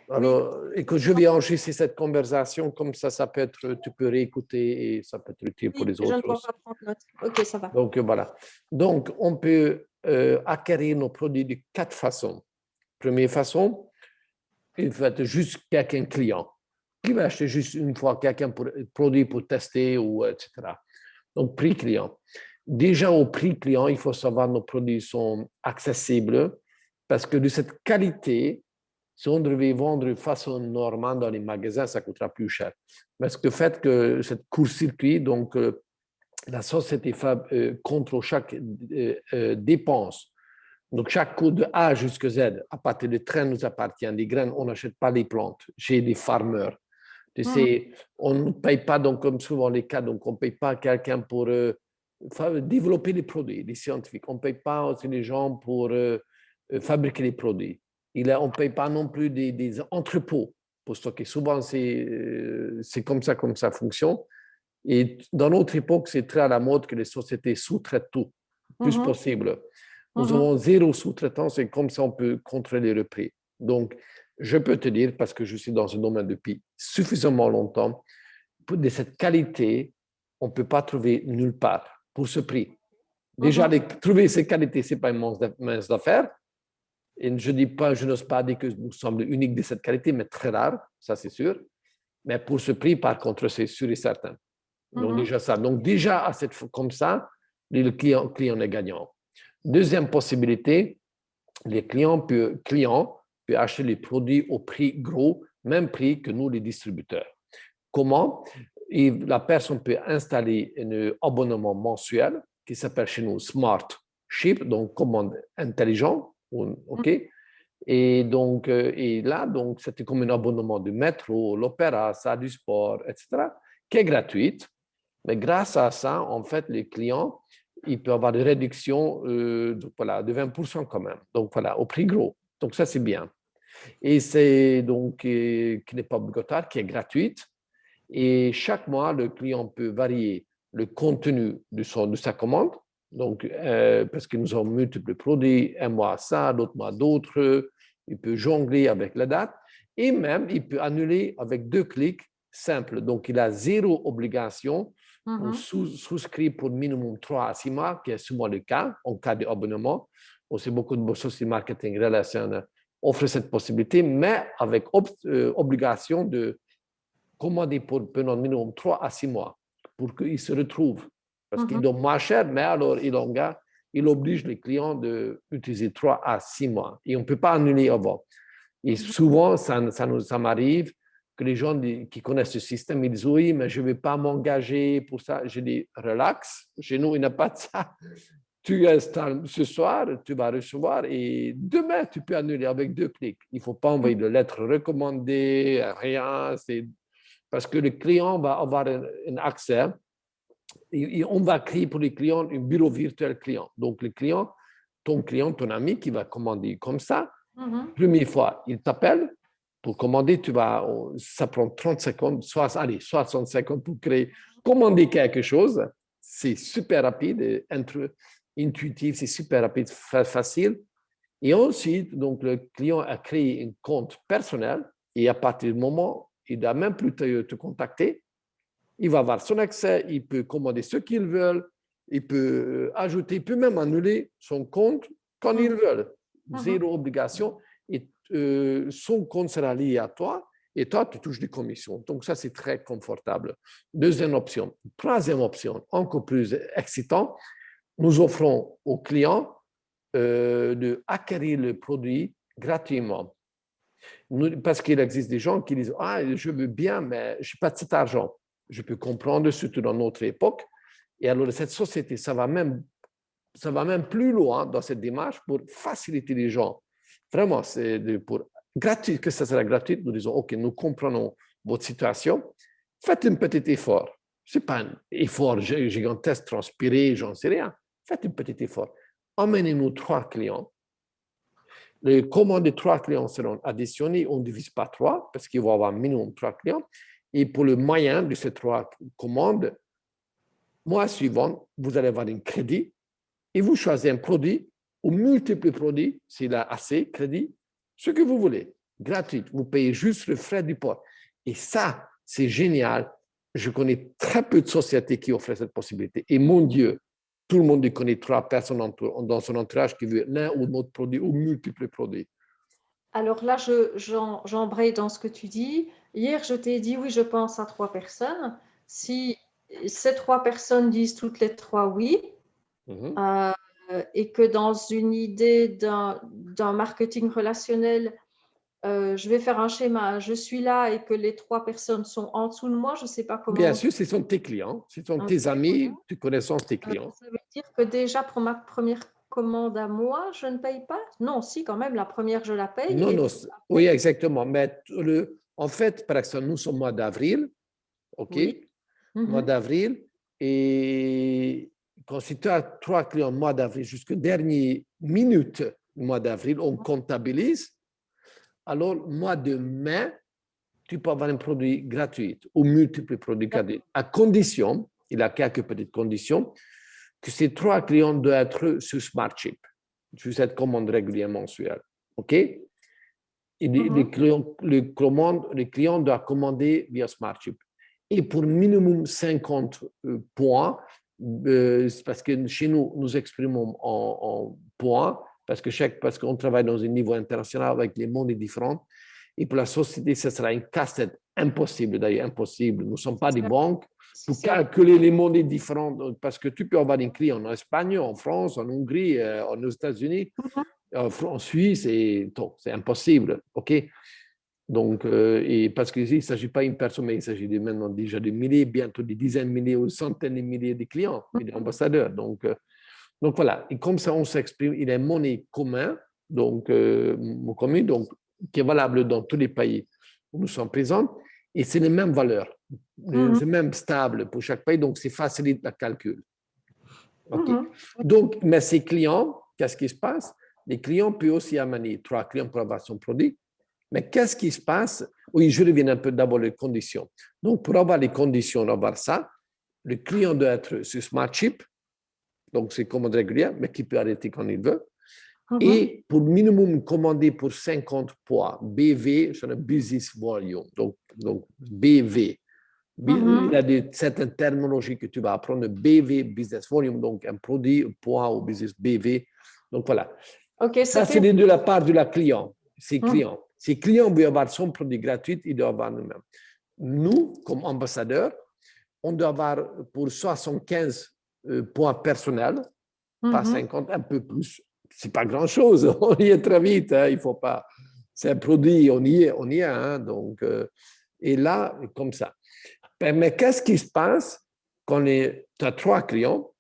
Alors, écoute, je vais enregistrer cette conversation, comme ça peut être, tu peux réécouter et ça peut être utile pour les Je ne autres vois aussi. pas prendre note. Ok, ça va. Donc, voilà. Donc, on peut acquérir nos produits de 4 façons. Première façon, il faut être juste quelqu'un client qui va acheter juste une fois quelqu'un pour produit pour tester ou etc. Donc, prix client. Déjà, au prix client, il faut savoir que nos produits sont accessibles parce que de cette qualité, si on devait vendre de façon normale dans les magasins, ça coûtera plus cher. Parce que le fait que cette court-circuit, donc la société contrôle chaque dépense. Donc, chaque coût de A jusqu'à Z, à partir des trains nous appartient. Les graines, on n'achète pas les plantes chez les farmers. Tu sais, on ne paye pas, donc, comme souvent les cas, donc on ne paye pas quelqu'un pour développer les produits, les scientifiques. On ne paye pas aussi les gens pour fabriquer les produits. On ne paye pas non plus des entrepôts pour stocker. Souvent, c'est comme ça fonctionne. Et dans notre époque, c'est très à la mode que les sociétés sous-traitent tout, le plus possible. Nous avons zéro sous-traitance et comme ça, on peut contrôler le prix. Donc, je peux te dire, parce que je suis dans ce domaine depuis suffisamment longtemps, de cette qualité, on ne peut pas trouver nulle part pour ce prix. Déjà, trouver ces qualités, ce n'est pas une mince d'affaires. Et je dis pas, je n'ose pas dire que nous sommes uniques de cette qualité, mais très rare, ça c'est sûr. Mais pour ce prix, par contre, c'est sûr et certain. Donc déjà ça. Donc déjà, comme ça, le client est gagnant. Deuxième possibilité, les clients peuvent acheter les produits au prix gros, même prix que nous, les distributeurs. Comment? Et la personne peut installer un abonnement mensuel qui s'appelle chez nous Smart Ship, donc commande intelligent, OK? Et donc, et là, donc, c'était comme un abonnement du métro, l'opéra, salle du sport, etc., qui est gratuite. Mais grâce à ça, en fait, les clients, ils peuvent avoir des réductions voilà, de 20% quand même. Donc, voilà, au prix gros. Donc, ça, c'est bien. Et c'est donc qui n'est pas obligatoire, qui est gratuite. Et chaque mois, le client peut varier le contenu de sa commande. Donc, parce que nous avons multiples produits, un mois ça, l'autre mois d'autres. Il peut jongler avec la date. Et même, il peut annuler avec 2 clics simples. Donc, il a zéro obligation. On souscrit pour minimum 3 à 6 mois, qui est souvent le cas en cas d'abonnement. Aussi, beaucoup de sociétés de marketing relationnel offrent cette possibilité, mais avec obligation de commander pendant minimum 3 à 6 mois pour qu'ils se retrouvent. Parce qu'ils donnent moins cher, mais alors il oblige les clients d'utiliser 3 à 6 mois. Et on ne peut pas annuler avant. Et souvent, ça m'arrive que les gens qui connaissent ce système, ils disent oui, mais je ne vais pas m'engager pour ça. Je dis relax, chez nous, il n'y a pas de ça. Tu installes ce soir, tu vas recevoir et demain, tu peux annuler avec 2 clics. Il ne faut pas envoyer de lettres recommandées, rien. Parce que le client va avoir un accès et on va créer pour les clients un bureau virtuel client. Donc, le client, ton ami qui va commander comme ça, première fois, il t'appelle pour commander, ça prend 30 secondes, 60 secondes pour commander quelque chose. C'est super rapide, intuitif, c'est super rapide, facile. Et ensuite, donc, le client a créé un compte personnel et à partir du moment, il ne doit même plus te contacter. Il va avoir son accès, il peut commander ce qu'il veut, il peut ajouter, il peut même annuler son compte quand il veut. Zéro obligation. Et son compte sera lié à toi et toi, tu touches des commissions. Donc, ça, c'est très confortable. Deuxième option. Troisième option, encore plus excitant, nous offrons aux clients d'acquérir le produit gratuitement. Parce qu'il existe des gens qui disent « Ah, je veux bien, mais je n'ai pas de cet argent. » Je peux comprendre, surtout dans notre époque. Et alors, cette société, ça va même plus loin dans cette démarche pour faciliter les gens. Vraiment, c'est pour gratuit, que ça sera gratuit. Nous disons « OK, nous comprenons votre situation. Faites un petit effort. » Ce n'est pas un effort gigantesque, transpiré, j'en sais rien. Faites un petit effort. Emmenez-nous 3 clients. Les commandes de 3 clients seront additionnées. On ne divise pas 3 parce qu'il va y avoir minimum 3 clients. Et pour le moyen de ces 3 commandes, mois suivant, vous allez avoir un crédit et vous choisissez un produit ou multiples produits, s'il a assez de crédit, ce que vous voulez. gratuite. Vous payez juste le frais du port. Et ça, c'est génial. Je connais très peu de sociétés qui offrent cette possibilité. Et mon Dieu, tout le monde connaît 3 personnes dans son entourage qui veulent l'un ou l'autre produit ou multiples produits. Alors là, j'embraye dans ce que tu dis. Hier, je t'ai dit, oui, je pense à 3 personnes. Si ces 3 personnes disent toutes les 3 oui, Mhm. euh, et que dans une idée d'un marketing relationnel, je vais faire un schéma, je suis là et que les 3 personnes sont en dessous de moi, je ne sais pas Bien comment. sûr, ce sont tes clients, ce sont Ok, tes voilà. amis, tu connais tes clients. Ça veut dire que déjà pour ma première commande à moi, je ne paye pas? Non, si, quand même, la première, je la paye. Non, Et non, puis oui, après, exactement. Mais en fait, par exemple, nous sommes au mois d'avril, OK? oui. Mois Mhm. d'avril, et quand si tu as 3 clients mois d'avril jusqu'à dernière minute mois d'avril, on comptabilise. Alors, mois de mai, tu peux avoir un produit gratuit ou multiples produits gratuits, à condition, il y a quelques petites conditions, que ces 3 clients doivent être sur Smartship, sur cette commande régulière mensuelle. OK? Et Mhm. les clients doivent commander via Smartship. Et pour minimum 50 points, parce que chez nous, nous exprimons en points, parce qu'on travaille dans un niveau international avec les mondes différents. Et pour la société, ce sera une casse-tête impossible, d'ailleurs impossible. Nous ne sommes pas des banques pour C'est calculer les monnaies différentes, parce que tu peux avoir des clients en Espagne, en France, en Hongrie, aux États-Unis, Mhm. en Suisse, et c'est impossible. OK? Donc, et parce qu'ici, il ne s'agit pas d'une personne, mais il s'agit maintenant déjà de milliers, bientôt des dizaines de milliers ou centaines de milliers de clients et d'ambassadeurs. Donc voilà, et comme ça, on s'exprime, il est monnaie commun, donc, donc, qui est valable dans tous les pays où nous sommes présents, et c'est les mêmes valeurs, Mhm. c'est même stable pour chaque pays, donc c'est facilite le calcul. OK. Mhm. Donc, mais ces clients, qu'est-ce qui se passe? Les clients peuvent aussi amener 3 clients pour avoir son produit. Mais qu'est-ce qui se passe? Oui, je reviens un peu d'abord les conditions. Donc, pour avoir les conditions d'avoir ça, le client doit être sur Smartship, donc c'est commande régulière, mais qui peut arrêter quand il veut. Mhm. Et pour minimum commander pour 50 poids, BV, c'est un business volume. Donc BV. Il y Mhm. a certaines terminologies que tu vas apprendre, BV, business volume, donc un produit, poids ou business BV. Donc voilà. Ok, Ça, c'est c'était. de la part de la client, ses Mhm. clients. Ses clients veulent avoir son produit gratuit, ils doivent avoir nous-mêmes. Nous, comme ambassadeurs, on doit avoir pour 75 points personnels, pas Mhm. 50, un peu plus. C'est pas grand-chose, on y est très vite, hein, il faut pas. C'est un produit, on y est. Hein, donc, et là, comme ça. Mais qu'est-ce qui se passe quand tu as 3 clients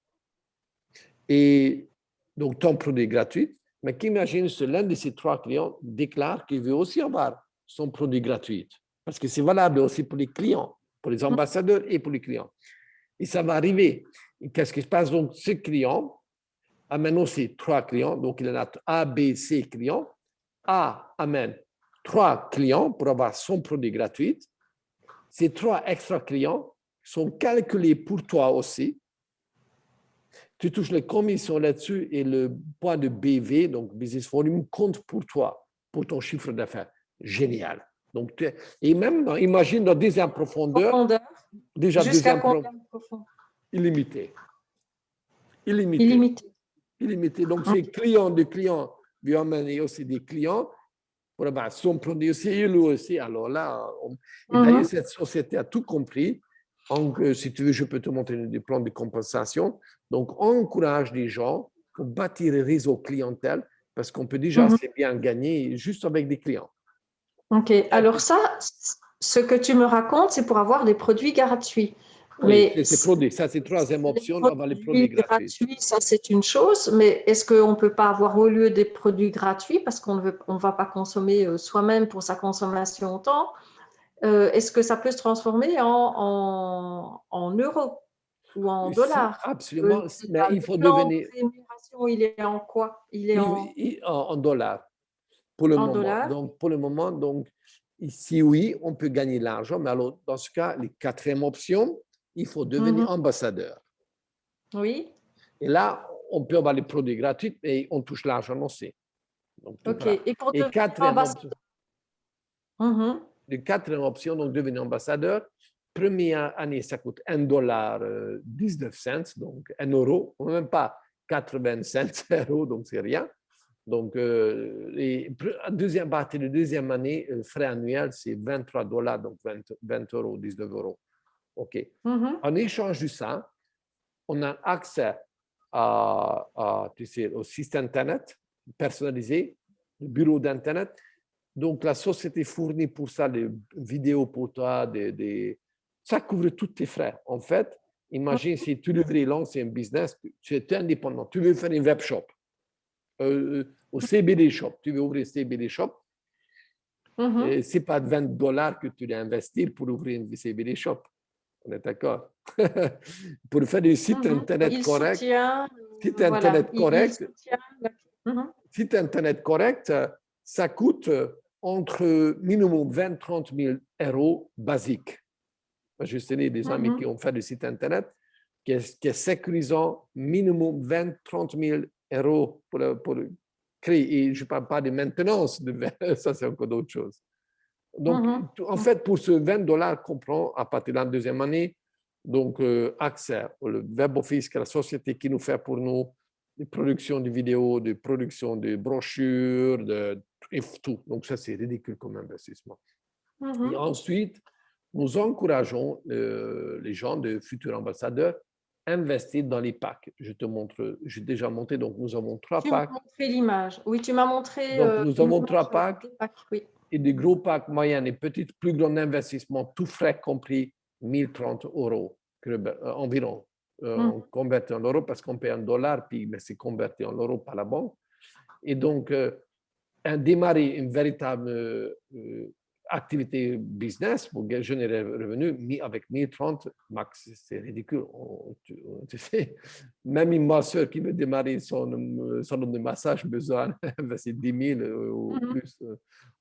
et donc ton produit est gratuit, mais qu'imagine si l'un de ces 3 clients déclare qu'il veut aussi avoir son produit gratuit, parce que c'est valable aussi pour les clients, pour les ambassadeurs et pour les clients. Et ça va arriver. Et qu'est-ce qui se passe? Donc, ce client amène aussi 3 clients, donc il en a A, B, C clients. A amène 3 clients pour avoir son produit gratuit. Ces 3 extra clients sont calculés pour toi aussi. Tu touches les commissions là-dessus et le poids de BV, donc Business Volume, compte pour toi, pour ton chiffre d'affaires. Génial. Donc, et même, imagine dans deuxième profondeur, Profondeur. déjà Jusqu'à deuxième combien de profond? illimité. Illimité. Illimité. Illimité. Donc, c'est client de client lui amener aussi des clients pour avoir son produit aussi et lui aussi. Alors là, et d'ailleurs, Mhm. cette société a tout compris. Donc, si tu veux, je peux te montrer des plans de compensation. Donc, on encourage les gens pour bâtir un réseau clientèle parce qu'on peut déjà Mhm. assez bien gagner juste avec des clients. Ok, alors ça, ce que tu me racontes, c'est pour avoir des produits gratuits. Oui, Mais c'est produit. Ça, c'est troisième les option, avoir les produits produits gratuits. gratuits, ça c'est une chose, mais est-ce qu'on ne peut pas avoir au lieu des produits gratuits, parce qu'on ne va pas consommer soi-même pour sa consommation autant, est-ce que ça peut se transformer en euros ou en Si, dollars? absolument, mais il Le faut plan de devenir rémunération, il est en quoi? Il est en dollars pour le en moment. dollars? Donc, pour le moment, donc, ici, oui, on peut gagner de l'argent, mais alors, dans ce cas, les quatrième option, il faut Mhm. devenir ambassadeur. Oui, Et là, on peut avoir les produits gratuits et on touche l'argent aussi. Donc, tout ok. voilà. Et pour Et devenir quatrième option, ambassadeur, Mhm. La quatrième option, donc devenir ambassadeur. Première année, ça coûte $1, 19 cents, donc 1 euro, même pas 80 cents euros, donc c'est rien. Donc, deuxième partie de deuxième année, frais annuels, c'est $23, donc 20 euros, 19 euros. OK. Mhm. En échange de ça, on a accès tu sais, au site Internet personnalisé, le bureau d'Internet. Donc, la société fournit pour ça des vidéos pour toi, ça couvre tous tes frais. En fait, imagine si tu devrais lancer un business, tu es indépendant, tu veux faire une web shop, au CBD shop, tu veux ouvrir CBD shop, Mhm. ce n'est pas $20 que tu dois investir pour ouvrir une CBD shop. On est d'accord? Pour faire des sites Mhm. Internet Il corrects, soutient, site voilà, Internet il correct, soutient. Mhm. site Internet correct, ça coûte entre minimum 20 000 30 000 euros basiques. Je connais des amis qui Mhm. ont fait des sites Internet qui est sécurisant minimum 20 30 000 euros pour créer. Et je ne parle pas de maintenance, ça c'est encore d'autres choses. Donc, Mhm. en fait, pour ce $20 qu'on prend à partir de la deuxième année, donc accès au Web Office, qui est la société qui nous fait pour nous des productions de vidéos, des productions de brochures, et tout. Donc, ça, c'est ridicule comme investissement. Et Mhm. ensuite, nous encourageons les gens, de futurs ambassadeurs, à investir dans les packs. Je te montre, j'ai déjà monté, donc nous avons 3 Tu m'as packs. montré l'image. Oui, tu m'as montré Donc, nous une avons image 3 packs des packs. Oui. et des gros packs moyens et petits, plus grand investissement, tout frais compris, 1030 euros environ. On Mhm. convertit en euros parce qu'on paye en dollars, puis mais c'est converti en euros par la banque. Et donc, démarrer une véritable activité business pour générer revenus, avec 1030 max, c'est ridicule. Tu sais, même une masseur qui veut démarrer son salon de massage besoin d'investir 10 000 ou Mhm. plus.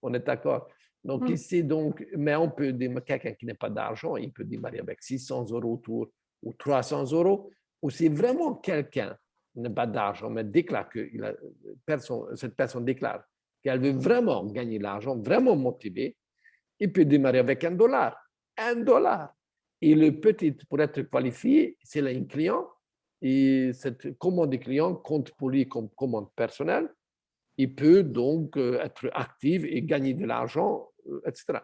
On est d'accord. Donc Mhm. ici, donc, mais on peut démarrer, quelqu'un qui n'a pas d'argent, il peut démarrer avec 600 euros autour ou 300 euros. Ou si vraiment quelqu'un n'a pas d'argent, mais déclare que cette personne déclare qu'elle veut vraiment gagner de l'argent, vraiment motivée, il peut démarrer avec $1. $1. Et le petit, pour être qualifié, c'est là un client. Et cette commande du client compte pour lui comme commande personnelle. Il peut donc être actif et gagner de l'argent, etc.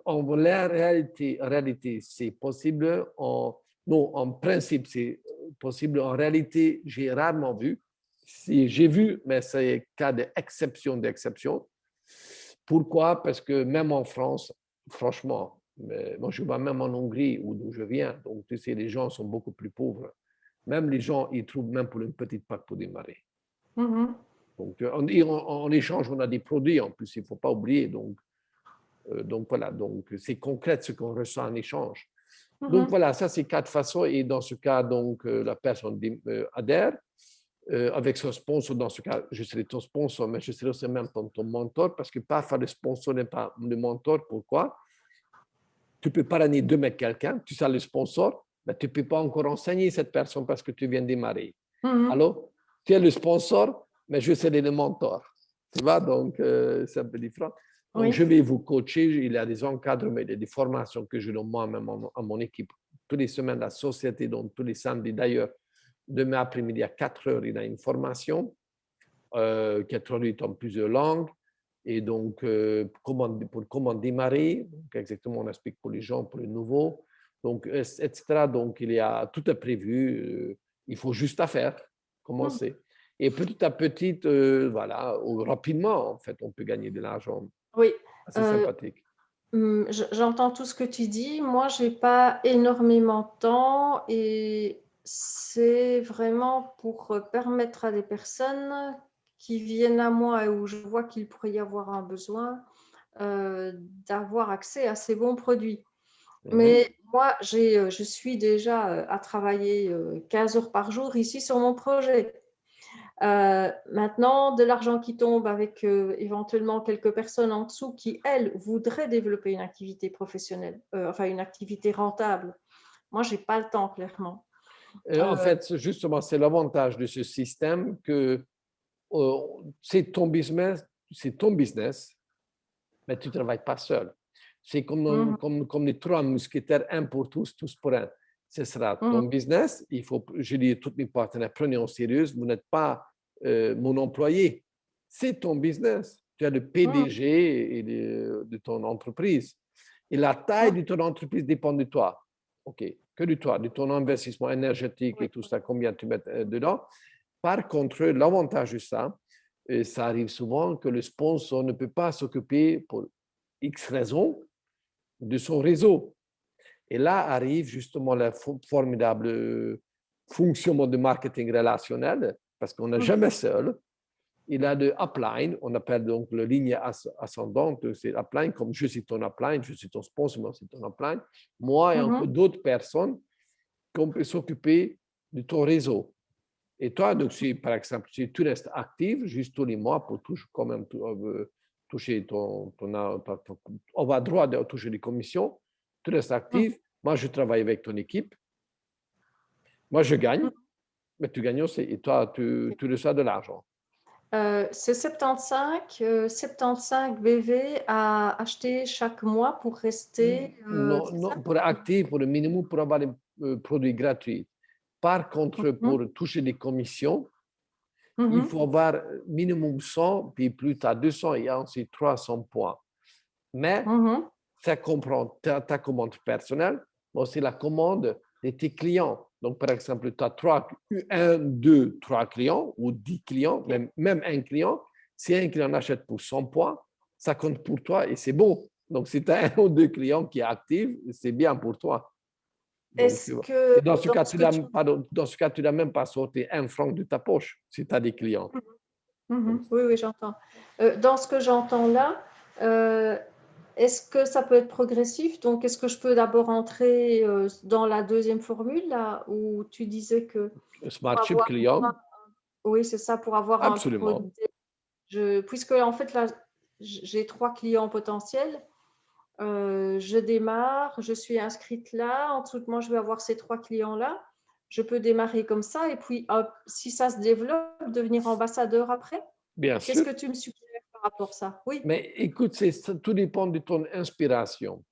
En réalité, c'est possible. Non, en principe, c'est possible. En réalité, j'ai rarement vu. Si j'ai vu, mais c'est cas d'exception d'exception. Pourquoi? Parce que même en France, franchement, moi je vois même en Hongrie, d'où je viens, donc tu sais, les gens sont beaucoup plus pauvres. Même les gens, ils trouvent même pour une petite pâte pour démarrer. Mhm. Donc, en échange, on a des produits en plus, il ne faut pas oublier. Donc voilà, donc c'est concret ce qu'on reçoit en échange. Donc Mhm. voilà, ça c'est 4 façons. Et dans ce cas, donc la personne adhère avec son sponsor. Dans ce cas, je serai ton sponsor, mais je serai aussi même ton mentor parce que parfois le sponsor n'est pas le mentor. Pourquoi? Tu peux parrainer demain quelqu'un, tu sais le sponsor, mais tu ne peux pas encore enseigner cette personne parce que tu viens de démarrer. Mhm. Alors, tu es le sponsor, mais je serai le mentor. Tu vois, donc c'est un peu différent. Donc, Oui. je vais vous coacher. Il y a des encadrements, il y a des formations que je donne moi-même à mon équipe. Toutes les semaines, la société, donc tous les samedis d'ailleurs, demain après-midi à 4 heures, il y a une formation qui est traduite en plusieurs langues. Et donc, pour comment démarrer, donc exactement, on explique pour les gens, pour les nouveaux, donc, etc. Donc, tout est prévu. Il faut juste à faire, Mhm. commencer. Et petit à petit, voilà, rapidement, en fait, on peut gagner de l'argent. Oui. C'est sympathique. J'entends tout ce que tu dis. Moi, j'ai pas énormément de temps et c'est vraiment pour permettre à des personnes qui viennent à moi et où je vois qu'il pourrait y avoir un besoin d'avoir accès à ces bons produits. Mhm. Mais moi, je suis déjà à travailler 15 heures par jour ici sur mon projet. Maintenant, de l'argent qui tombe avec éventuellement quelques personnes en dessous qui, elles, voudraient développer une activité professionnelle, enfin une activité rentable. Moi, je n'ai pas le temps, clairement. En fait, justement, c'est l'avantage de ce système que c'est ton business, mais tu ne travailles pas seul. C'est Mhm. comme les trois mousquetaires, un pour tous, tous pour un. Ce sera ton Mhm. business. Il faut, je dis à tous mes partenaires, prenez en sérieux, vous n'êtes pas mon employé. C'est ton business. Tu es le Mhm. PDG de ton entreprise. Et la taille de ton entreprise dépend de toi. OK, que de toi, de ton investissement énergétique Oui. et tout ça, combien tu mets dedans. Par contre, l'avantage de ça, et ça arrive souvent que le sponsor ne peut pas s'occuper pour X raisons de son réseau. Et là arrive justement le formidable fonctionnement de marketing relationnel, parce qu'on n'est Mhm. jamais seul. Il a de upline, on appelle donc la ligne ascendante, c'est upline, comme je suis ton upline, je suis ton sponsor, moi c'est ton upline. Moi et encore Mhm. d'autres personnes qu'on peut s'occuper de ton réseau. Et toi, donc, si, par exemple, si tu restes actif juste tous les mois pour toucher, quand même, toucher on va droit de toucher les commissions, tu restes Mhm. actif. Moi, je travaille avec ton équipe. Moi, je gagne, mais tu gagnes aussi. Et toi, tu reçois de l'argent. C'est 75 BV à acheter chaque mois pour rester, Non, c'est ça? non, pour être actif, pour le minimum, pour avoir des produits gratuits. Par contre, Mhm. pour toucher des commissions, il Mhm. faut avoir minimum 100, puis plus tu as 200, il y a aussi 300 points. Mais Mhm. ça comprend ta commande personnelle, mais aussi la commande de tes clients. Donc, par exemple, tu as 1, 2, 3 clients ou 10 clients, même un client. Si un client achète pour 100 points, ça compte pour toi et c'est bon. Donc, si tu as un ou deux clients qui activent, c'est bien pour toi. Donc, Est-ce que et dans ce dans cas, ce que tu... tu n'as même pas sorti un franc de ta poche si tu as des clients. Mhm. Oui, oui, j'entends. Dans ce que j'entends là, euh, est-ce que ça peut être progressif? Donc, est-ce que je peux d'abord entrer dans la deuxième formule, là, où tu disais que pour Smart Chip avoir, client, oui, c'est ça, pour avoir un absolument. produit, puisque en fait, là, j'ai 3 clients potentiels, je démarre, je suis inscrite là, en dessous de moi, je vais avoir ces 3 clients-là. Je peux démarrer comme ça, et puis, hop, si ça se développe, devenir ambassadeur après. Bien Qu'est-ce sûr. que tu me suggères par rapport à ça? Oui. Mais écoute, tout dépend de ton inspiration.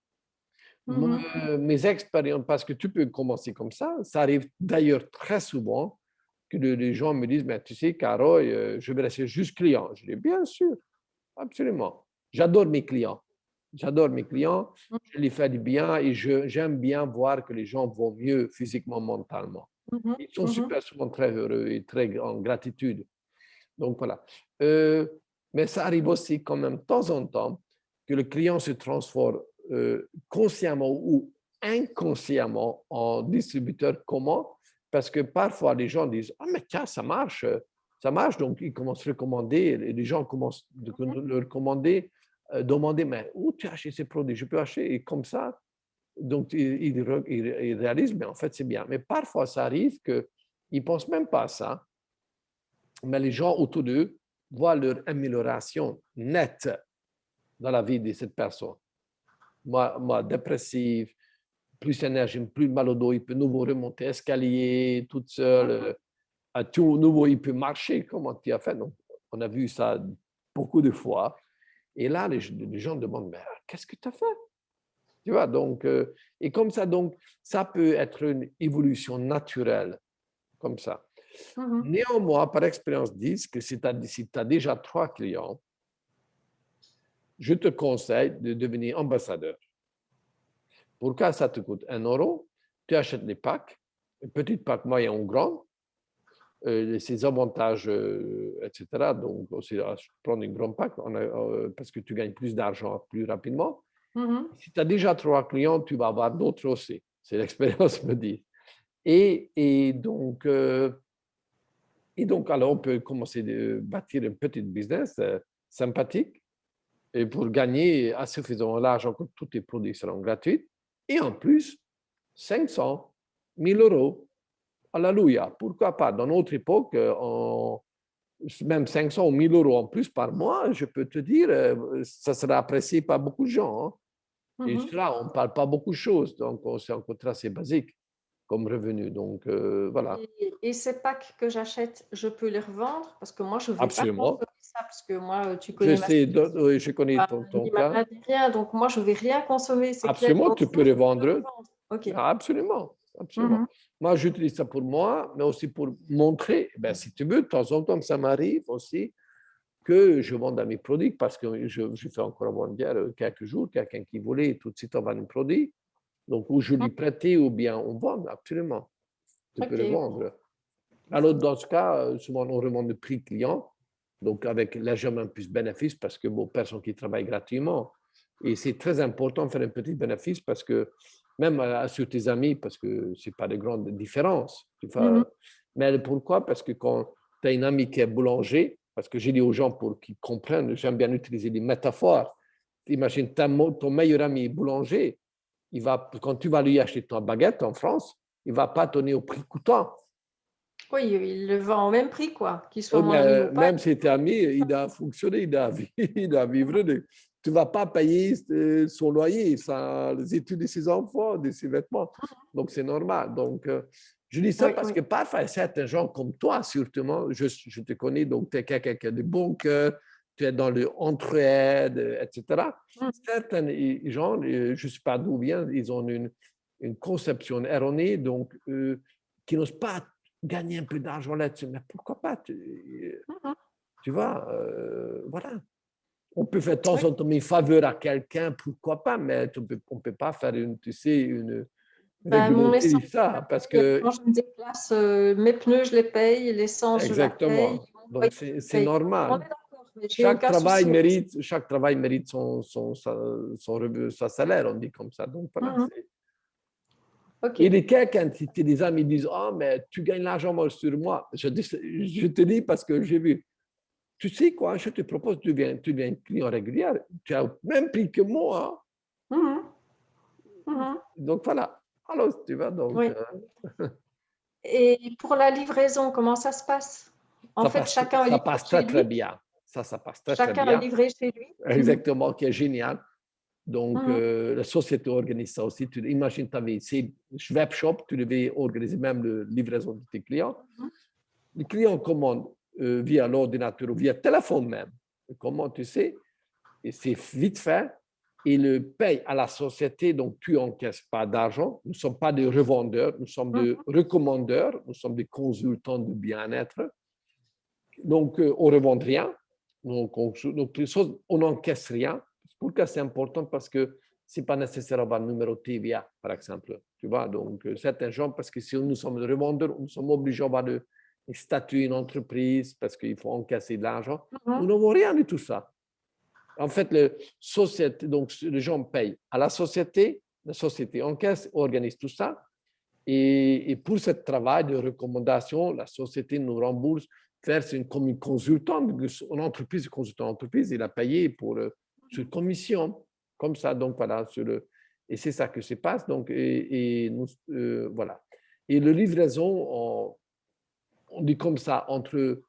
Moi, Mhm. mes expériences, parce que tu peux commencer comme ça arrive d'ailleurs très souvent que les gens me disent, mais tu sais, Caro, je vais rester juste client. Je dis, bien sûr, absolument. J'adore mes clients. J'adore mes clients, je les fais du bien et j'aime bien voir que les gens vont mieux physiquement, mentalement. Mhm. Ils sont Mhm. super souvent très heureux et très en gratitude. Donc voilà. Euh, mais ça arrive aussi quand même de temps en temps que le client se transforme consciemment ou inconsciemment en distributeur. Comment? Parce que parfois les gens disent, ah mais tiens, ça marche, donc ils commencent à recommander, et les gens commencent à leur commander, demander, mais où tu as acheté ces produits? Je peux acheter, et comme ça, donc ils réalisent, mais en fait c'est bien. Mais parfois ça arrive qu'ils ne pensent même pas à ça, mais les gens autour d'eux voient leur amélioration nette dans la vie de cette personne. Moi dépressif, plus énergie, plus mal au dos, il peut nouveau remonter escalier toute seule, à tout nouveau, il peut marcher, comment tu as fait? Donc, on a vu ça beaucoup de fois. Et là, les gens demandent, mais qu'est-ce que tu as fait? Tu vois, donc, et comme ça, donc, ça peut être une évolution naturelle, comme ça. Mhm. Néanmoins, par expérience, disent que si tu as déjà 3 clients, je te conseille de devenir ambassadeur. Pourquoi ça te coûte 1 euro? Tu achètes les packs, petit pack, moyen ou grand, ses avantages, etc. Donc, aussi, prendre une grande pack parce que tu gagnes plus d'argent plus rapidement. Mhm. Si tu as déjà 3 clients, tu vas avoir d'autres aussi. C'est l'expérience me dit. Et donc, alors, on peut commencer à bâtir un petit business sympathique et pour gagner assez suffisamment d'argent que tous tes produits seront gratuits. Et en plus, 500, 1000 euros. Alléluia. Pourquoi pas? Dans notre époque, même 500 ou 1000 euros en plus par mois, je peux te dire, ça sera apprécié par beaucoup de gens. Hein. Et Mhm. cela, on ne parle pas beaucoup de choses. Donc, c'est encore assez basique comme revenu. Donc, voilà. Et ces packs que j'achète, je peux les revendre parce que moi, je ne vais pas Absolument. consommer ça parce que moi, tu Je connais ma sais, situation. oui, je connais Pas ton ni cas. maladie, rien. Donc, moi, je ne vais rien consommer, c'est clair. Absolument, Donc, tu ça, peux je peux le revendre. revendre. OK. Absolument, absolument. Mhm. Moi, j'utilise ça pour moi, mais aussi pour montrer, ben, si tu veux, de temps en temps, ça m'arrive aussi que je vende à mes produits parce que je fais encore avoir une guerre quelques jours, quelqu'un qui voulait, tout de suite, on vend un produit. Donc, ou je lui prêtais ou bien on vend, absolument. Tu peux le OK. vendre. Alors, dans ce cas, souvent, on remonte le prix client, donc avec légèrement plus de bénéfice parce que bon, personne qui travaille gratuitement. Et c'est très important de faire un petit bénéfice parce que même sur tes amis, parce que ce n'est pas de grande différence. Mhm. Mais pourquoi? Parce que quand tu as une amie qui est boulanger, parce que j'ai dit aux gens pour qu'ils comprennent, j'aime bien utiliser des métaphores. Imagine, ton meilleur ami est boulanger, quand tu vas lui acheter ta baguette en France, il ne va pas donner au prix coûtant. Oui, il le vend au même prix, quoi, qu'il soit Oui, mon ami ou mais pas. même si tu es ami, il doit fonctionner, il doit vivre. Tu ne vas pas payer son loyer, les études de ses enfants, de ses vêtements. Donc, c'est normal. Donc, je dis ça Oui, parce oui. que parfois, certains gens comme toi, surtout, je te connais, donc tu es quelqu'un qui a de bon cœur, tu es dans le entraide, etc. Mhm. Certains gens, je ne sais pas d'où vient, ils ont une conception erronée, donc, qui n'osent pas gagner un peu d'argent là-dessus. Mais pourquoi pas? Mhm. Tu vois, voilà. On peut faire de temps Oui. en temps une faveur à quelqu'un, pourquoi pas, mais on ne peut pas faire tu sais, une Ben, mon régularité de essence, ça, parce que, quand je me déplace, mes pneus, je les paye, l'essence, je la paye, exactement. mon loyer, Donc, je le c'est paye. On normal. est d'accord, mais j'ai aucun souci. Chaque travail mérite son salaire, on dit comme ça. Donc, voilà. Mhm. OK. Et les quelqu'un, des amis disent, ah, mais tu gagnes l'argent sur moi. Je te dis parce que j'ai vu. Tu sais quoi, je te propose, tu deviens client régulier, tu as le même prix que moi. Mhm. Mhm. Donc voilà. Alors, tu vois, donc, Oui. Et pour la livraison, comment ça se passe? En fait, chacun est ça livré passe chez très, très lui? bien. Ça passe très, très Chacun est bien. livré chez lui? Mhm. Exactement, qui est génial. Donc, Mhm. la société organise ça aussi. Imagine, tu avais ici webshop, tu devais organiser même la livraison de tes clients. Mhm. Les clients commandent via l'ordinateur ou via téléphone même. Comment tu sais? Et c'est vite fait. Il le paye à la société, donc tu n'encaisses pas d'argent. Nous ne sommes pas des revendeurs, nous sommes des Mhm. recommandeurs, nous sommes des consultants de bien-être. Donc, on ne revend rien. Donc, on n'encaisse rien. Pourquoi c'est important? Parce que ce n'est pas nécessaire d'avoir un numéro TVA, par exemple. Tu vois, donc, certains gens, parce que si nous sommes revendeurs, nous sommes obligés d'avoir un statut, une entreprise, parce qu'il faut encaisser de l'argent. Nous Mhm. n'avons rien de tout ça. En fait, donc, les gens payent à la société encaisse, organise tout ça. Et pour ce travail de recommandation, la société nous rembourse, comme une consultante, une entreprise, consultant entreprise, il a payé pour sur commission, comme ça. Donc voilà, et c'est ça que se passe. Donc, voilà. Et la livraison, on dit comme ça, entre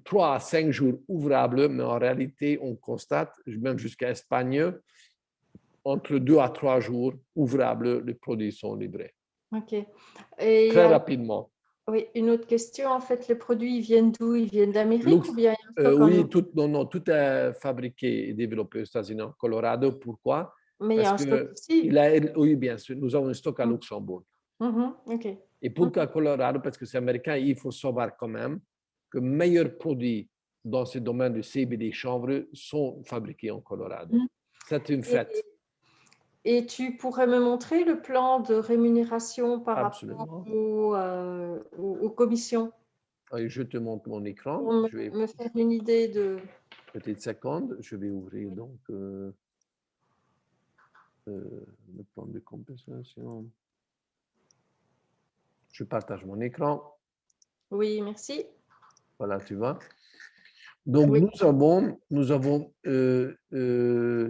3 à 5 jours ouvrables, mais en réalité, on constate, même jusqu'à Espagne, entre 2 à 3 jours ouvrables, les produits sont livrés. OK. Et Très rapidement. oui, une autre question, en fait, les produits, ils viennent d'où? Ils viennent d'Amérique ou bien il y a un stock Oui, tout est fabriqué et développé aux États-Unis, en Colorado. Pourquoi? Mais il y a Parce un stock que ici. oui, bien sûr, nous avons un stock à Mhm. Luxembourg. Mhm. OK. Et Mhm. pourquoi Colorado? Parce que c'est américain, il faut savoir quand même que les meilleurs produits dans ce domaine de CBD chanvre sont fabriqués en Colorado. Mhm. C'est une fête, Et tu pourrais me montrer le plan de rémunération par rapport absolument. aux commissions Et je te montre mon écran. pour Je vais, me faire une idée de… petite seconde, je vais ouvrir donc le plan de compensation. Je partage mon écran. Oui, merci. Voilà, tu vois. Donc, Oui. nous avons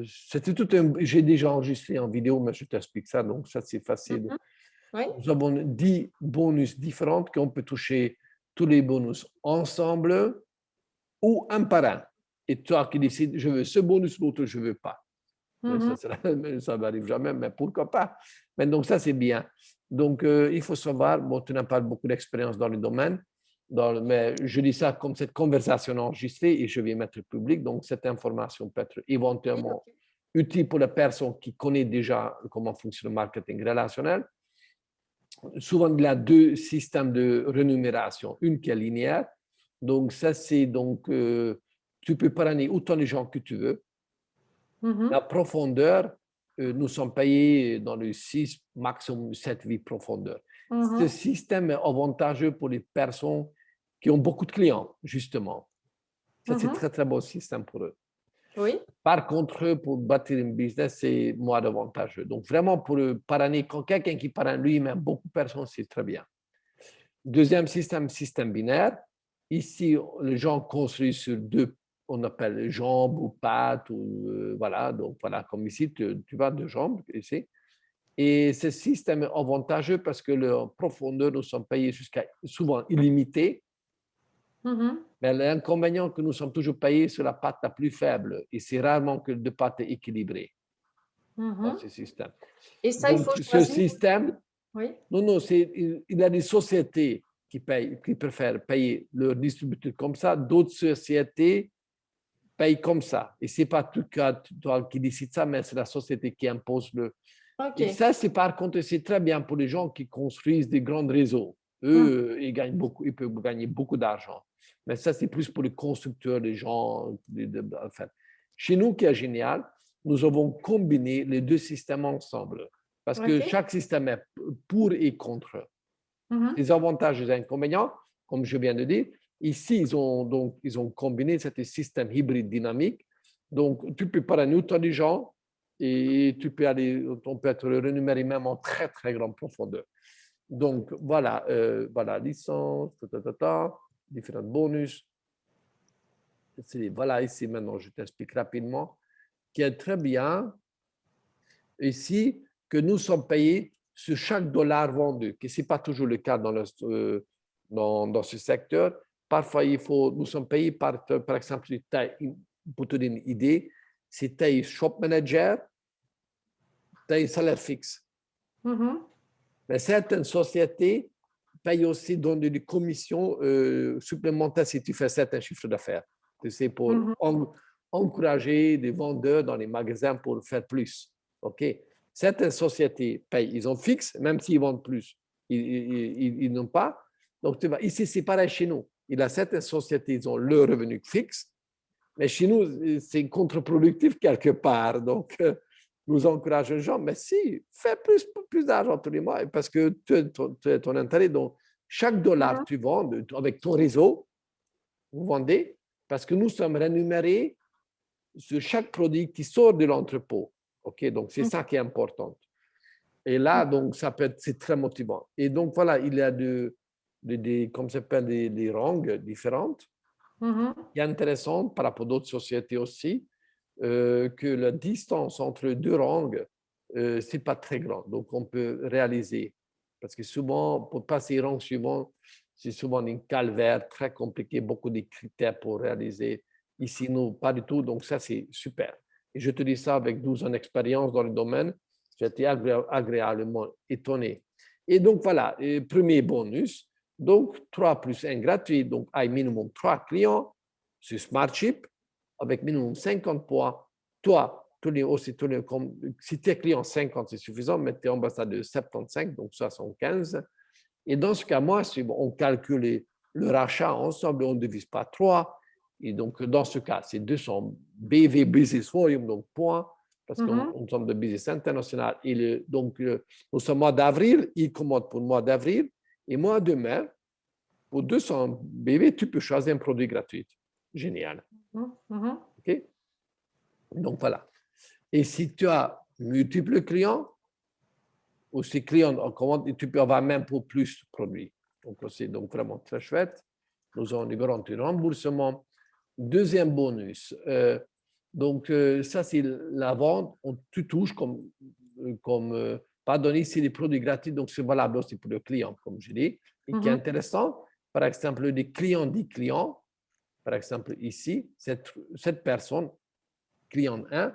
c'était tout j'ai déjà enregistré en vidéo, mais je t'explique ça, donc ça, c'est facile. Mhm. Oui. Nous avons 10 bonus différents qu'on peut toucher tous les bonus ensemble ou un par un. Et toi qui décides, je veux ce bonus, l'autre, je ne veux pas. Mais Mhm. ça n'arrive jamais, mais pourquoi pas? Mais donc, ça, c'est bien. Donc, il faut savoir, bon, tu n'as pas beaucoup d'expérience dans le domaine, mais je dis ça comme cette conversation enregistrée et je vais mettre public. Donc, cette information peut être éventuellement utile pour la personne qui connaît déjà comment fonctionne le marketing relationnel. Souvent, il y a deux systèmes de rémunération. Une qui est linéaire. Donc, ça, c'est donc, tu peux parrainer autant de gens que tu veux. La profondeur, nous sommes payés dans le 6, maximum 7, 8 profondeur. Ce système est avantageux pour les personnes qui ont beaucoup de clients, justement. Ça, c'est très, très bon système pour eux. Oui. Par contre, pour bâtir une business, c'est moins avantageux. Donc, vraiment, pour parrainer, quand quelqu'un qui parraine lui-même beaucoup de personnes, c'est très bien. Deuxième système, système binaire. Ici, les gens construisent sur deux, on appelle jambes ou pattes, ou voilà. Donc, voilà, comme ici, tu vas de jambes, ici. Et ce système est avantageux parce que leur profondeur, nous sommes payés jusqu'à souvent illimité. Mais l'inconvénient que nous sommes toujours payés sur la patte la plus faible. Et c'est rarement que deux pattes est équilibrée dans ce système. Et ça, donc, il faut ce choisir. système, Oui. non, il y a des sociétés qui préfèrent payer leur distributeur comme ça. D'autres sociétés payent comme ça. Et ce n'est pas tout le cas toi qui décide ça, mais c'est la société qui impose le. Et ça, c'est par contre, c'est très bien pour les gens qui construisent des grands réseaux. Eux, ils gagnent beaucoup, ils peuvent gagner beaucoup d'argent. Mais ça, c'est plus pour les constructeurs, les gens. Enfin, chez nous, qui est génial, nous avons combiné les deux systèmes ensemble. Parce que chaque système est pour et contre. Les avantages et les inconvénients, comme je viens de dire. Ici, ils ont combiné ce système hybride dynamique. Donc, tu peux parler autant de gens et on peut être rémunéré même en très, très grande profondeur. Donc, voilà, licence, différents bonus. Voilà, ici, maintenant, je t'explique rapidement, qui est très bien ici, que nous sommes payés sur chaque dollar vendu, que ce n'est pas toujours le cas dans ce secteur. Parfois, nous sommes payés par exemple, pour te donner une idée, c'est taille shop manager, taille salaire fixe. Mais certaines sociétés payent aussi dans des commissions supplémentaires si tu fais certains chiffres d'affaires. C'est pour encourager des vendeurs dans les magasins pour faire plus. OK? Certaines sociétés payent, ils ont fixe, même s'ils vendent plus, ils n'ont pas. Donc, tu vois, ici, c'est pareil chez nous. Il y a certaines sociétés, ils ont leur revenu fixe, mais chez nous, c'est contre-productif quelque part. Donc, nous encourageons les gens, mais si, fais plus d'argent tous les mois parce que tu as ton intérêt. Donc, chaque dollar que tu vends avec ton réseau, vous vendez parce que nous sommes rémunérés sur chaque produit qui sort de l'entrepôt. OK? Donc, c'est ça qui est important. Et là, donc, c'est très motivant. Et donc, voilà, il y a comme ça s'appelle, des rangs différentes. qui est intéressant par rapport à d'autres sociétés aussi, que la distance entre les deux rangs, ce n'est pas très grande. Donc, on peut réaliser. Parce que souvent, pour passer rang suivant, c'est souvent un calvaire très compliqué, beaucoup de critères pour réaliser. Ici, nous, pas du tout. Donc, ça, c'est super. Et je te dis ça avec 12 ans d'expérience dans le domaine. J'ai été agréablement étonné. Et donc, voilà, premier bonus. Donc, 3 plus 1 gratuit. Donc, à minimum 3 clients sur Smartship avec minimum 50 points. Toi, si tes clients 50, c'est suffisant, mais tu es ambassadeur 75, donc 75. Et dans ce cas, moi, on calcule le rachat ensemble, on ne divise pas 3. Et donc, dans ce cas, c'est 200 BV Business Volume, donc points, parce qu'on sommes de business international. Et donc, nous sommes mois d'avril, il commande pour le mois d'avril. Et moi, demain, pour 200 BV, tu peux choisir un produit gratuit. Génial. OK? Donc, voilà. Et si tu as multiples clients, ou si clients en commande, tu peux avoir même pour plus de produits. Donc, c'est donc vraiment très chouette. Nous avons des garanties de remboursement. Deuxième bonus. Donc, ça, c'est la vente. Tu touches pardon, ici, les produits gratuits. Donc, c'est valable aussi pour le client, comme je dis. Et qui est intéressant, par exemple, des clients, 10 clients. Par exemple, ici, cette personne, client 1,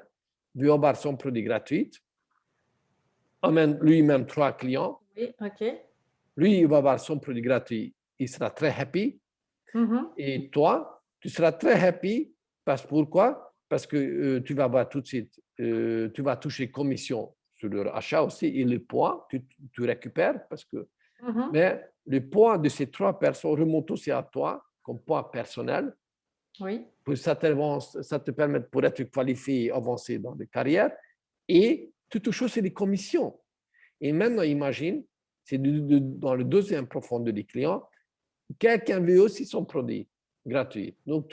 veut avoir son produit gratuit, amène lui-même 3 clients. Oui, OK. Lui, il va avoir son produit gratuit, il sera très happy. Et toi, tu seras très happy. Pourquoi? Parce que tu vas avoir tout de suite, tu vas toucher commission sur leur achat aussi et le poids, tu récupères parce que, mais le poids de ces 3 personnes remonte aussi à toi comme poids personnel. Oui. Ça te permet pour être qualifié et avancer dans les carrières et tu touches aussi les commissions. Et maintenant, imagine, c'est dans le deuxième profondeur des clients, quelqu'un veut aussi son produit gratuit. Donc,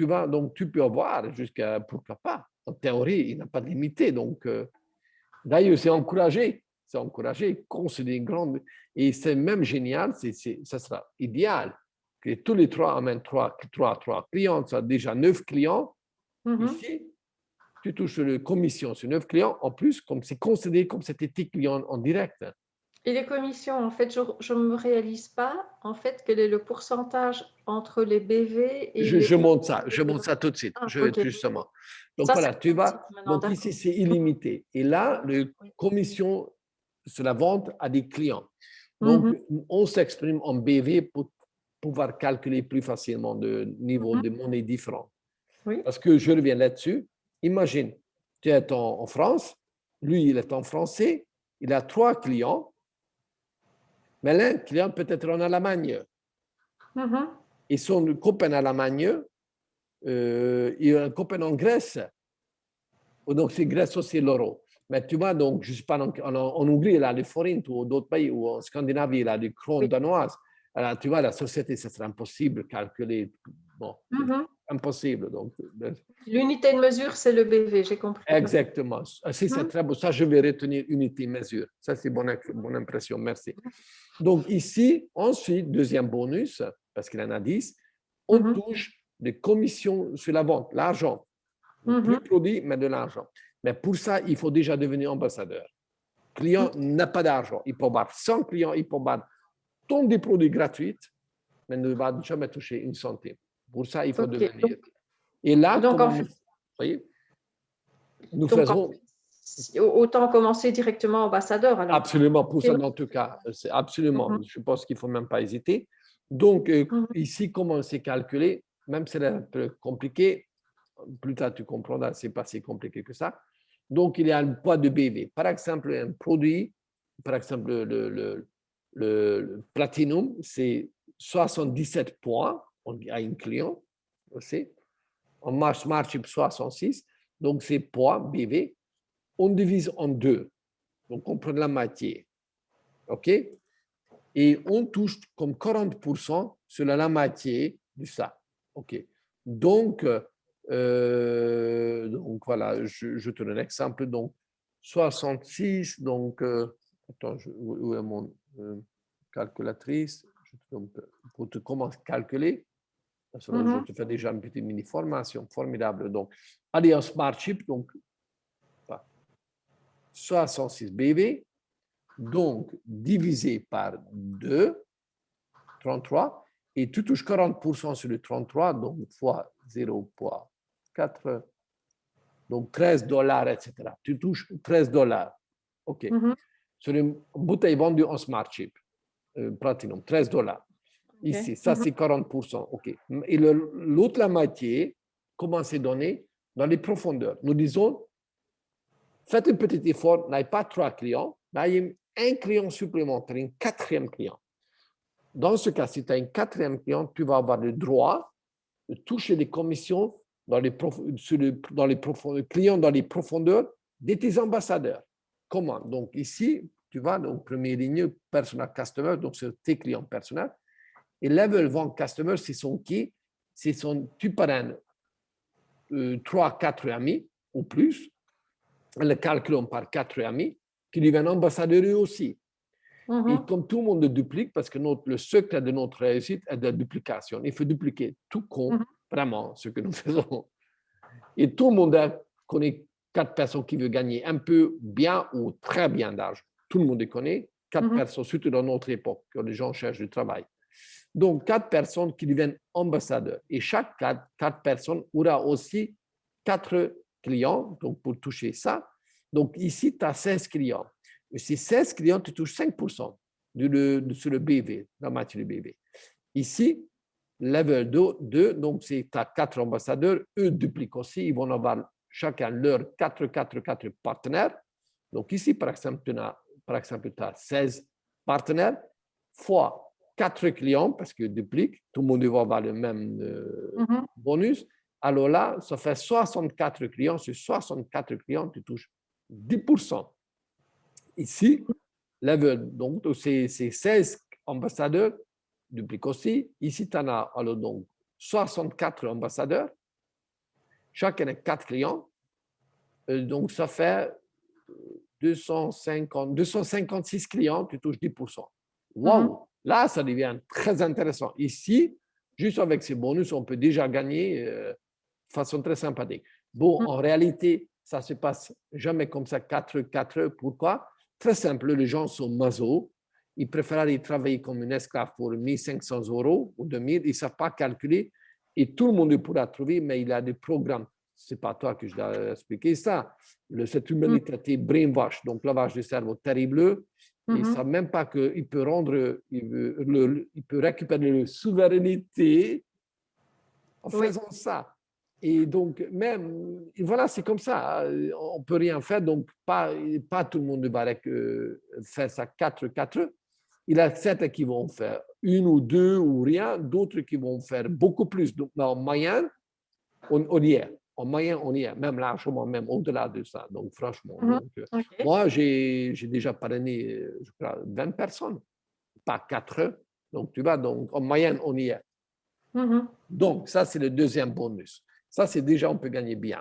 tu peux avoir jusqu'à, pourquoi pas, en théorie, il n'a pas de limité. Donc, d'ailleurs, c'est encouragé, considérer grande, et c'est même génial, ça sera idéal que tous les 3 amènent 3 clients, ça a déjà 9 clients. Ici, tu touches la commission sur 9 clients, en plus, comme c'est considéré comme c'était tes clients en direct. Et les commissions, en fait, je ne me réalise pas, en fait, quel est le pourcentage entre les BV et les Je monte ça, tout de suite, Ah, ok. justement. Donc Ça, c'est voilà, tu vas, maintenant, donc ici d'accord. c'est illimité. Et là, le Oui. commission sur la vente à des clients. Donc, on s'exprime en BV pour pouvoir calculer plus facilement le niveau de monnaie différent. Oui. Parce que je reviens là-dessus. Imagine, tu es en France, lui, il est en français, il a 3 clients, mais l'un client peut être en Allemagne. Et son copain en Allemagne, il y a un copain en Grèce. Donc, c'est Grèce aussi l'euro. Mais tu vois, donc, je ne sais pas, en Hongrie, il a le forint ou d'autres pays, ou en Scandinavie, il a le krone danoise. Alors, tu vois, la société, ça serait impossible de calculer. Bon, impossible. Donc, L'unité de mesure, c'est le BV, j'ai compris. exactement. C'est très beau. Ça, je vais retenir unité mesure. Ça, c'est bonne impression. Merci. Donc, ici, ensuite, deuxième bonus, parce qu'il en a 10, on touche des commissions sur la vente, l'argent. Plus de produits, mais de l'argent. Mais pour ça, il faut déjà devenir ambassadeur. Le client n'a pas d'argent. Il peut avoir 100 clients, il peut avoir tant de produits gratuits, mais ne va jamais toucher une centime. Pour ça, il faut devenir. Et là, Donc, comment en fait, nous faisons. Autant commencer directement ambassadeur. Alors. Absolument, pour ça, dans tout cas, c'est absolument. Je pense qu'il ne faut même pas hésiter. Donc, ici, comment c'est calculé, même si c'est un peu compliqué, plus tard tu comprendras, ce n'est pas si compliqué que ça. Donc, il y a un poids de BV. Par exemple, un produit, par exemple, le Platinum, c'est 77 points à un client. Aussi. En Marchip 66. Donc, c'est poids BV. On divise en 2. Donc, on prend la moitié. OK? Et on touche comme 40% sur la moitié de ça. OK? Donc voilà, je te donne un exemple. Donc, 66, donc, attends, où est mon calculatrice? Pour te commencer à calculer, je te fais déjà une petite mini-formation formidable. Donc, allez en Smart Chip, donc 66 BV, donc divisé par 2, 33, et tu touches 40% sur le 33, donc fois 0,4, donc $13, etc. Tu touches $13. OK. Sur une bouteille vendue en Smart Chip, Platinum, $13. Ici, ça c'est 40%. OK. Et l'autre, la moitié, comment c'est donné? Dans les profondeurs. Nous disons, faites un petit effort, n'ayez pas 3 clients, n'ayez un client supplémentaire, un 4e client. Dans ce cas, si tu as un 4e client, tu vas avoir le droit de toucher des commissions dans les clients dans les profondeurs de tes ambassadeurs. Comment? Donc ici, tu vas dans première ligne, personal customer, donc c'est tes clients personnels. Et level one customer, c'est son qui? Tu parraines 3, 4 amis ou plus, le calculons par 4 amis, qui deviennent ambassadeurs eux aussi. Et comme tout le monde duplique, parce que le secret de notre réussite est de la duplication. Il faut dupliquer tout compte, vraiment, ce que nous faisons. Et tout le monde connaît 4 personnes qui veulent gagner un peu bien ou très bien d'argent. Tout le monde les connaît. 4 personnes, surtout dans notre époque, quand les gens cherchent du travail. Donc, 4 personnes qui deviennent ambassadeurs. Et chaque 4 personnes aura aussi 4 clients, donc pour toucher ça. Donc, ici, tu as 16 clients. Et ces 16 clients, tu touches 5% sur le BV, la moitié du BV. Ici, Level 2, donc c'est tu as 4 ambassadeurs, eux dupliquent aussi, ils vont avoir chacun leurs 4 partenaires. Donc ici, par exemple, tu as 16 partenaires fois 4 clients, parce que duplique, tout le monde va avoir le même bonus. Alors là, ça fait 64 clients. Sur 64 clients, tu touches 10%. Ici, level, donc c'est 16 ambassadeurs, duplique aussi. Ici, tu en as alors donc 64 ambassadeurs. Chacun a 4 clients. Donc, ça fait 256 clients, tu touches 10%. Waouh! Là, ça devient très intéressant. Ici, juste avec ces bonus, on peut déjà gagner de façon très sympathique. Bon, en réalité, ça ne se passe jamais comme ça, 4. Pourquoi? Très simple, les gens sont maso. Ils préfèrent y travailler comme un esclave pour 1 500 € ou 2 000. Ils ne savent pas calculer. Et tout le monde pourra trouver, mais il y a des programmes. Ce n'est pas toi que je dois expliquer ça. Cette humanité a été brainwash, donc lavage de cerveau terrible. Ils ne savent même pas qu'il peut il peut récupérer la souveraineté en faisant ça. Et donc, même, et voilà, c'est comme ça. On ne peut rien faire, donc pas tout le monde va faire ça 4. Il y a certains qui vont faire 1 ou 2 ou rien, d'autres qui vont faire beaucoup plus. Donc, en moyenne, on y est. En moyenne, on y est, même largement, même au-delà de ça. Donc, franchement, moi, j'ai déjà parrainé, je crois, 20 personnes, pas 4. Donc, tu vois, donc, en moyenne, on y est. Donc, ça, c'est le deuxième bonus. Ça, c'est déjà, on peut gagner bien.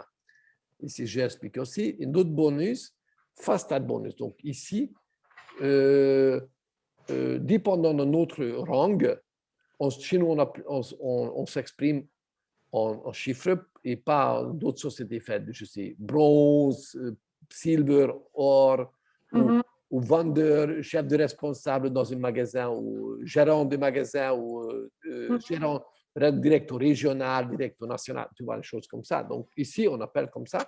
Ici, j'explique aussi. Un autre bonus, fast start bonus. Donc, ici, dépendant de notre rang, chez nous, on s'exprime en chiffres et pas d'autres sociétés faites, je sais, bronze, silver, or, ou vendeur, chef de responsable dans un magasin, ou gérant de magasin, ou gérant, directeur régional, directeur national, tu vois, des choses comme ça. Donc ici, on appelle comme ça.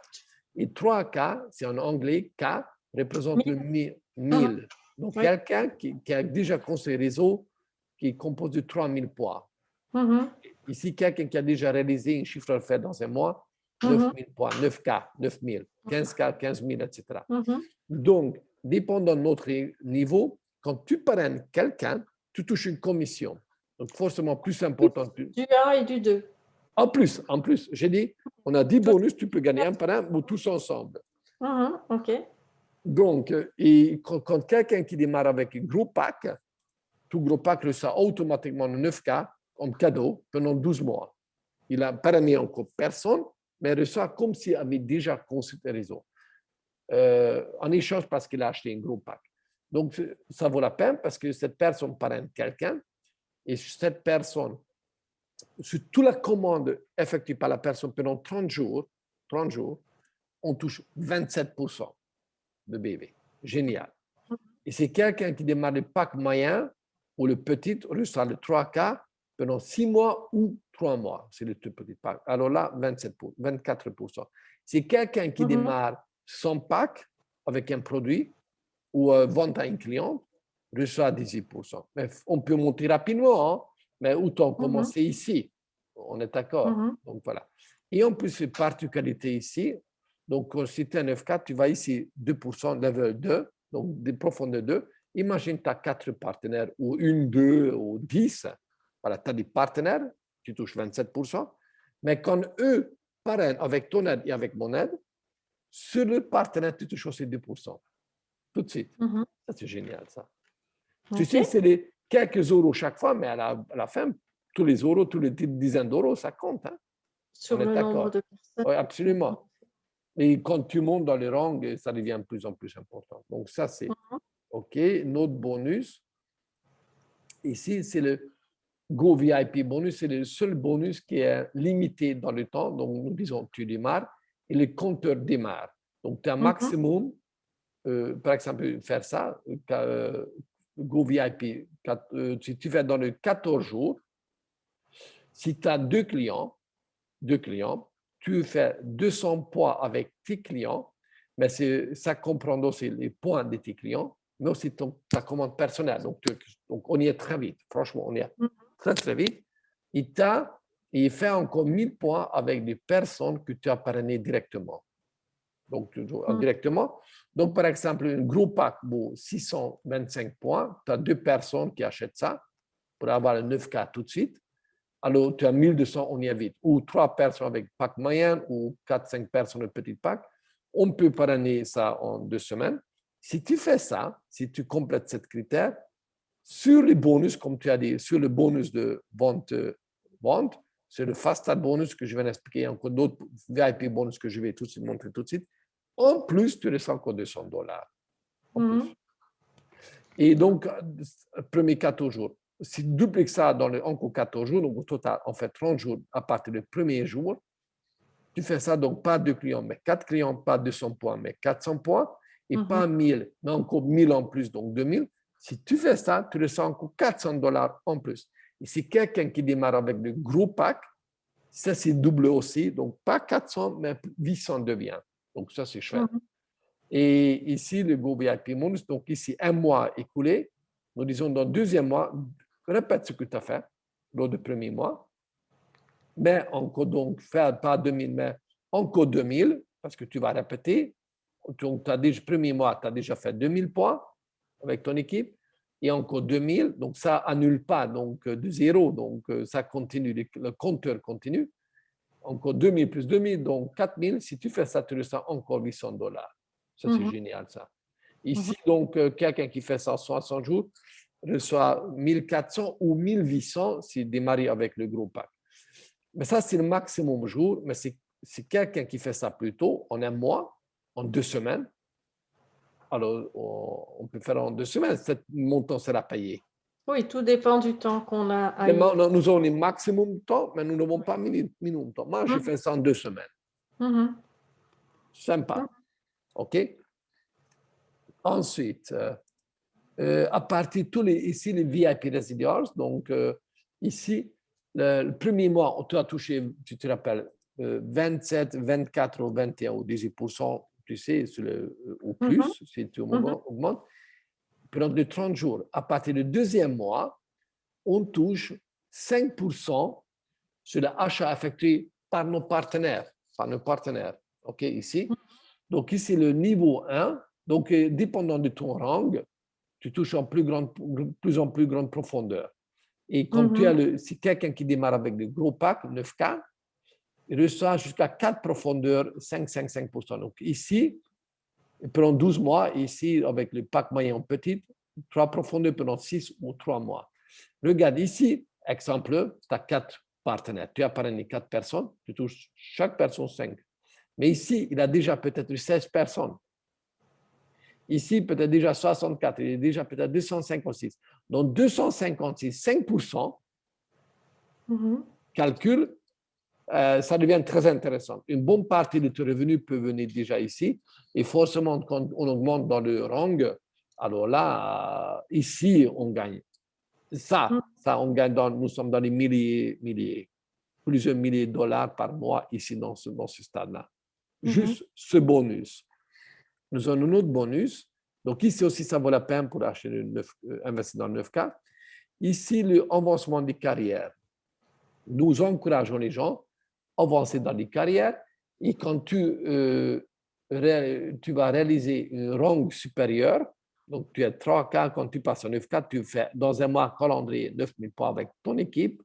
Et 3K, c'est en anglais, K représente le 1000. Donc quelqu'un qui a déjà construit un réseau qui est composé de 3000 poids. Ici, quelqu'un qui a déjà réalisé un chiffre d'affaires dans un mois, 9000 points, 9K, 9000, 15K, 15 000, etc. Donc, dépendant de notre niveau, quand tu parraines quelqu'un, tu touches une commission. Donc, forcément plus importante. Du 1 et du 2. En plus, j'ai dit, on a 10 bonus, tu peux gagner un par un ou tous ensemble. OK. Donc, et quand quelqu'un qui démarre avec un gros pack, tout gros pack reçoit automatiquement 9K comme cadeau pendant 12 mois. Il n'a parrainé encore personne, mais il reçoit comme s'il avait déjà construit un réseau. En échange parce qu'il a acheté un gros pack. Donc, ça vaut la peine parce que cette personne parraine quelqu'un et cette personne, sur toute la commande effectuée par la personne pendant 30 jours, on touche 27% de BV. Génial. Et c'est quelqu'un qui démarre le pack moyen ou le petit, reçoit le 3K pendant 6 mois ou 3 mois. C'est le tout petit pack. Alors là, 24%. C'est quelqu'un qui démarre son pack avec un produit ou vente à un client, reçoit 18%. Mais on peut monter rapidement, hein, mais autant commencer ici. On est d'accord. Donc voilà. Et en plus, une particularité ici, donc si tu es 9K, tu vas ici 2%, level 2, donc des profondeurs 2. Imagine tu as 4 partenaires, ou 1, 2, ou 10. Voilà, tu as des partenaires, tu touches 27%. Mais quand eux parrainent avec ton aide et avec mon aide, sur le partenaire, tu touches aussi 2%. Tout de suite. Ça, c'est génial, ça. Tu sais, c'est les quelques euros chaque fois, mais à la fin, tous les euros, tous les dizaines d'euros, ça compte. Hein? Sur le nombre de personnes. Oui, absolument. Et quand tu montes dans les rangs, ça devient de plus en plus important. Donc, ça, c'est OK. Notre bonus, ici, c'est le Go VIP bonus. C'est le seul bonus qui est limité dans le temps. Donc, nous disons, tu démarres et le compteur démarre. Donc, tu as un maximum, par exemple, faire ça, Go VIP, si tu fais dans les 14 jours, si tu as deux clients, tu fais 200 points avec tes clients, mais ça comprend aussi les points de tes clients, mais aussi ta commande personnelle. Donc, on y est très vite. Franchement, on y est très, très vite. il fait encore 1000 points avec des personnes que tu as parrainées directement. Donc, toujours indirectement. Donc, par exemple, un gros pack vaut 625 points. Tu as 2 personnes qui achètent ça pour avoir le 9K tout de suite. Alors, tu as 1200, on y est vite. Ou 3 personnes avec pack moyen ou 4-5 personnes de petit pack. On peut parrainer ça en 2 semaines. Si tu fais ça, si tu complètes ce critère, sur les bonus, comme tu as dit, sur le bonus de vente, sur le fast start bonus que je viens d'expliquer, encore d'autres VIP bonus que je vais tout de suite montrer tout de suite, en plus, tu reçois encore $200. En plus. Et donc, premier 14 jours. Si tu dupliques ça dans encore 14 jours, donc au total, on fait 30 jours à partir du premier jour. Tu fais ça, donc pas 2 clients, mais 4 clients, pas 200 points, mais 400 points, et pas 1000, mais encore 1000 en plus, donc 2000. Si tu fais ça, tu reçois encore $400 en plus. Et si quelqu'un qui démarre avec le gros pack, ça c'est double aussi, donc pas 400, mais 800 devient. Donc ça c'est chouette. Et ici, le Go VIP Bonus, donc ici, un mois écoulé, nous disons dans le deuxième mois, répète ce que tu as fait lors du premier mois, mais encore donc, faire pas 2000, mais encore 2000, parce que tu vas répéter. Donc, tu as déjà, premier mois, tu as déjà fait 2000 points avec ton équipe, et encore 2000, donc ça annule pas donc de zéro, donc ça continue, le compteur continue. Encore 2000 plus 2000, donc 4000. Si tu fais ça, tu reçois encore $800. Ça, c'est génial, ça. Ici, donc, quelqu'un qui fait ça en 60 jours reçoit 1400 ou 1800 s'il démarre avec le gros pack. Mais ça, c'est le maximum jour. Mais c'est quelqu'un qui fait ça plus tôt, en un mois, en 2 semaines. Alors, on peut faire en 2 semaines. Ce montant sera payé. Oui, tout dépend du temps qu'on a à Nous avons le maximum de temps, mais nous n'avons pas minimum de temps. Moi, je fais ça en 2 semaines. Sympa. OK? Ensuite, à partir de tous ici, les VIP Residuals, donc ici, le premier mois, tu as touché, tu te rappelles, 27, 24 ou 21 ou 18%, tu sais, ou plus, si tu augmentes. Pendant les 30 jours, à partir du deuxième mois, on touche 5% sur l'achat effectué par nos partenaires. OK, ici. Donc, ici, le niveau 1. Donc, dépendant de ton rang, tu touches en plus en plus grande profondeur. Et comme tu as si quelqu'un qui démarre avec le gros pack, 9K, il reçoit jusqu'à 4 profondeurs, 5%. Donc, ici, pendant 12 mois, ici, avec le pack moyen petit, 3 profondeurs pendant 6 ou 3 mois. Regarde ici, exemple, tu as 4 partenaires. Tu as parrainé 4 personnes, tu touches chaque personne 5. Mais ici, il a déjà peut-être 16 personnes. Ici, peut-être déjà 64, il est déjà peut-être 256. Donc, 256, 5%, calcul, ça devient très intéressant. Une bonne partie de tes revenus peut venir déjà ici. Et forcément, quand on augmente dans le rang, alors là, ici, on gagne. Ça on gagne nous sommes dans les milliers, plusieurs milliers de dollars par mois ici dans ce stade-là. Juste ce bonus. Nous avons un autre bonus. Donc ici aussi, ça vaut la peine pour acheter investir dans le 9K. Ici, le avancement des carrières. Nous encourageons les gens à avancer dans les carrières et quand tu vas réaliser une rang supérieure, donc tu es 3K, quand tu passes à 9K, tu fais dans un mois calendrier 9000 points avec ton équipe.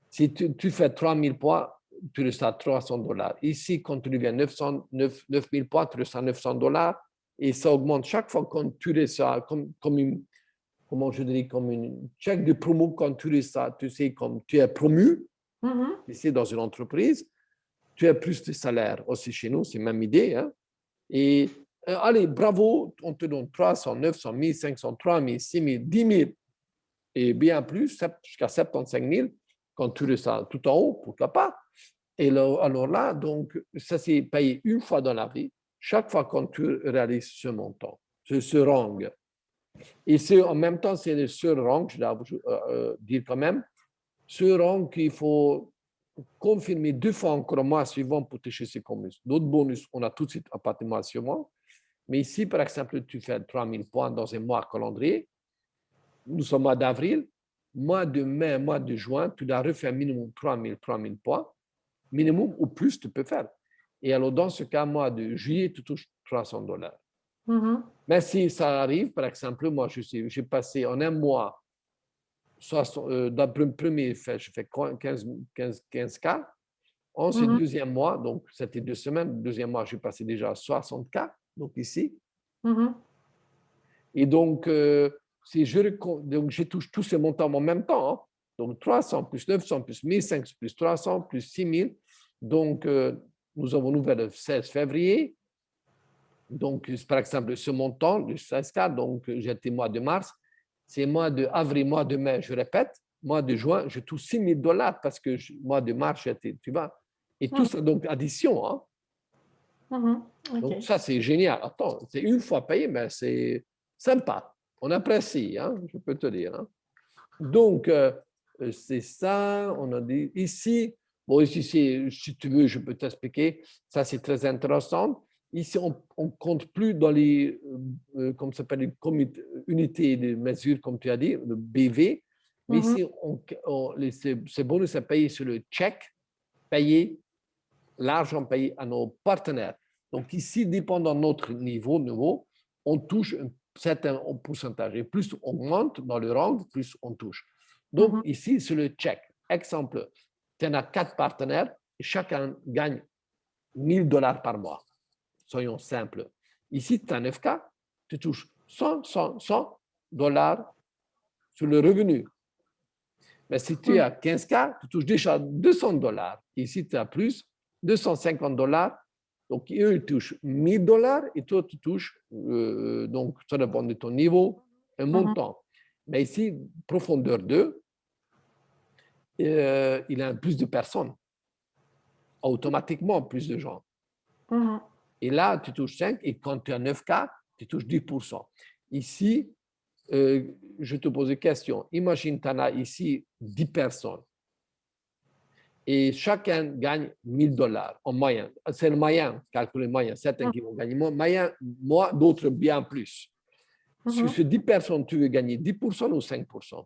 Si tu fais 3000 points, tu reçois $300. Ici, quand tu deviens 9000 points, tu reçois $900 et ça augmente chaque fois quand tu reçois comme une, comment je dirais, comme une chèque de promo quand tu reçois, tu sais, comme tu es promu ici dans une entreprise, tu as plus de salaire aussi chez nous, c'est la même idée. Hein? Et allez, bravo, on te donne 300, 900, 1500, 3000, 6000, 10 000 et bien plus, jusqu'à 75 000 quand tu reçois tout en haut, pourquoi pas. Et alors là, donc, ça c'est payé une fois dans la vie, chaque fois quand tu réalises ce montant, ce rang. Et en même temps, c'est le seul rang, je dois dire quand même, ce rang qu'il faut confirmer 2 fois encore le mois suivant pour toucher ces bonus. D'autres bonus, on a tout de suite à partir du mois suivant. Mais ici, par exemple, tu fais 3000 points dans un mois calendrier. Nous sommes au mois d'avril. mois de mai, mois de juin, tu dois refaire minimum 3000 points. Minimum ou plus, tu peux faire. Et alors, dans ce cas, mois de juillet, tu touches $300. Mais si ça arrive, par exemple, moi, j'ai passé en un mois, dans le premier, je fais 15K. Ensuite, deuxième mois, donc c'était 2 semaines. Deuxième mois, j'ai passé déjà à 60K, donc ici. Et donc, donc, je touche tous ces montants en même temps. Hein. Donc, 300 plus 900 plus 1500 plus 300 plus 6000. Donc, nous avons ouvert le 16 février. Donc, par exemple, ce montant, le 16K, donc j'étais mois de mars, c'est mois de avril, mois de mai, je répète, mois de juin, je touche $6000 parce que mois de mars, j'étais, tu vois. Et tout ça, donc, addition. Hein. Okay. Donc, ça, c'est génial. Attends, c'est une fois payé, mais c'est sympa. On apprécie, hein, je peux te dire. Hein. Donc, c'est ça, on a dit ici. Bon, ici, si tu veux, je peux t'expliquer. Ça, c'est très intéressant. Ici, on ne compte plus dans les, comme ça s'appelle, les unités de mesure, comme tu as dit, le BV. Mais ici, ces bonus sont payés sur le chèque, payé, l'argent payé à nos partenaires. Donc ici, dépendant de notre niveau, on touche un certain pourcentage. Et plus on monte dans le rang, plus on touche. Donc ici, c'est le chèque. Exemple, tu en as 4 partenaires et chacun gagne $1000 par mois. Soyons simples. Ici, tu as 9K, tu touches $100 sur le revenu. Mais si tu as 15K, tu touches déjà $200. Ici, tu as plus, $250. Donc, eux, ils touchent $1000 et toi, tu touches, donc ça dépend de ton niveau, un montant. Mais ici, profondeur 2, il y a plus de personnes, automatiquement plus de gens. Et là, tu touches 5 et quand tu as 9K, tu touches 10%. Ici, je te pose une question. Imagine, tu en as ici 10 personnes et chacun gagne $1000 en moyenne. C'est le moyen, calculer le moyen. Certains qui vont gagner moins, d'autres bien plus. Sur ces 10 personnes, tu veux gagner 10% ou 5%?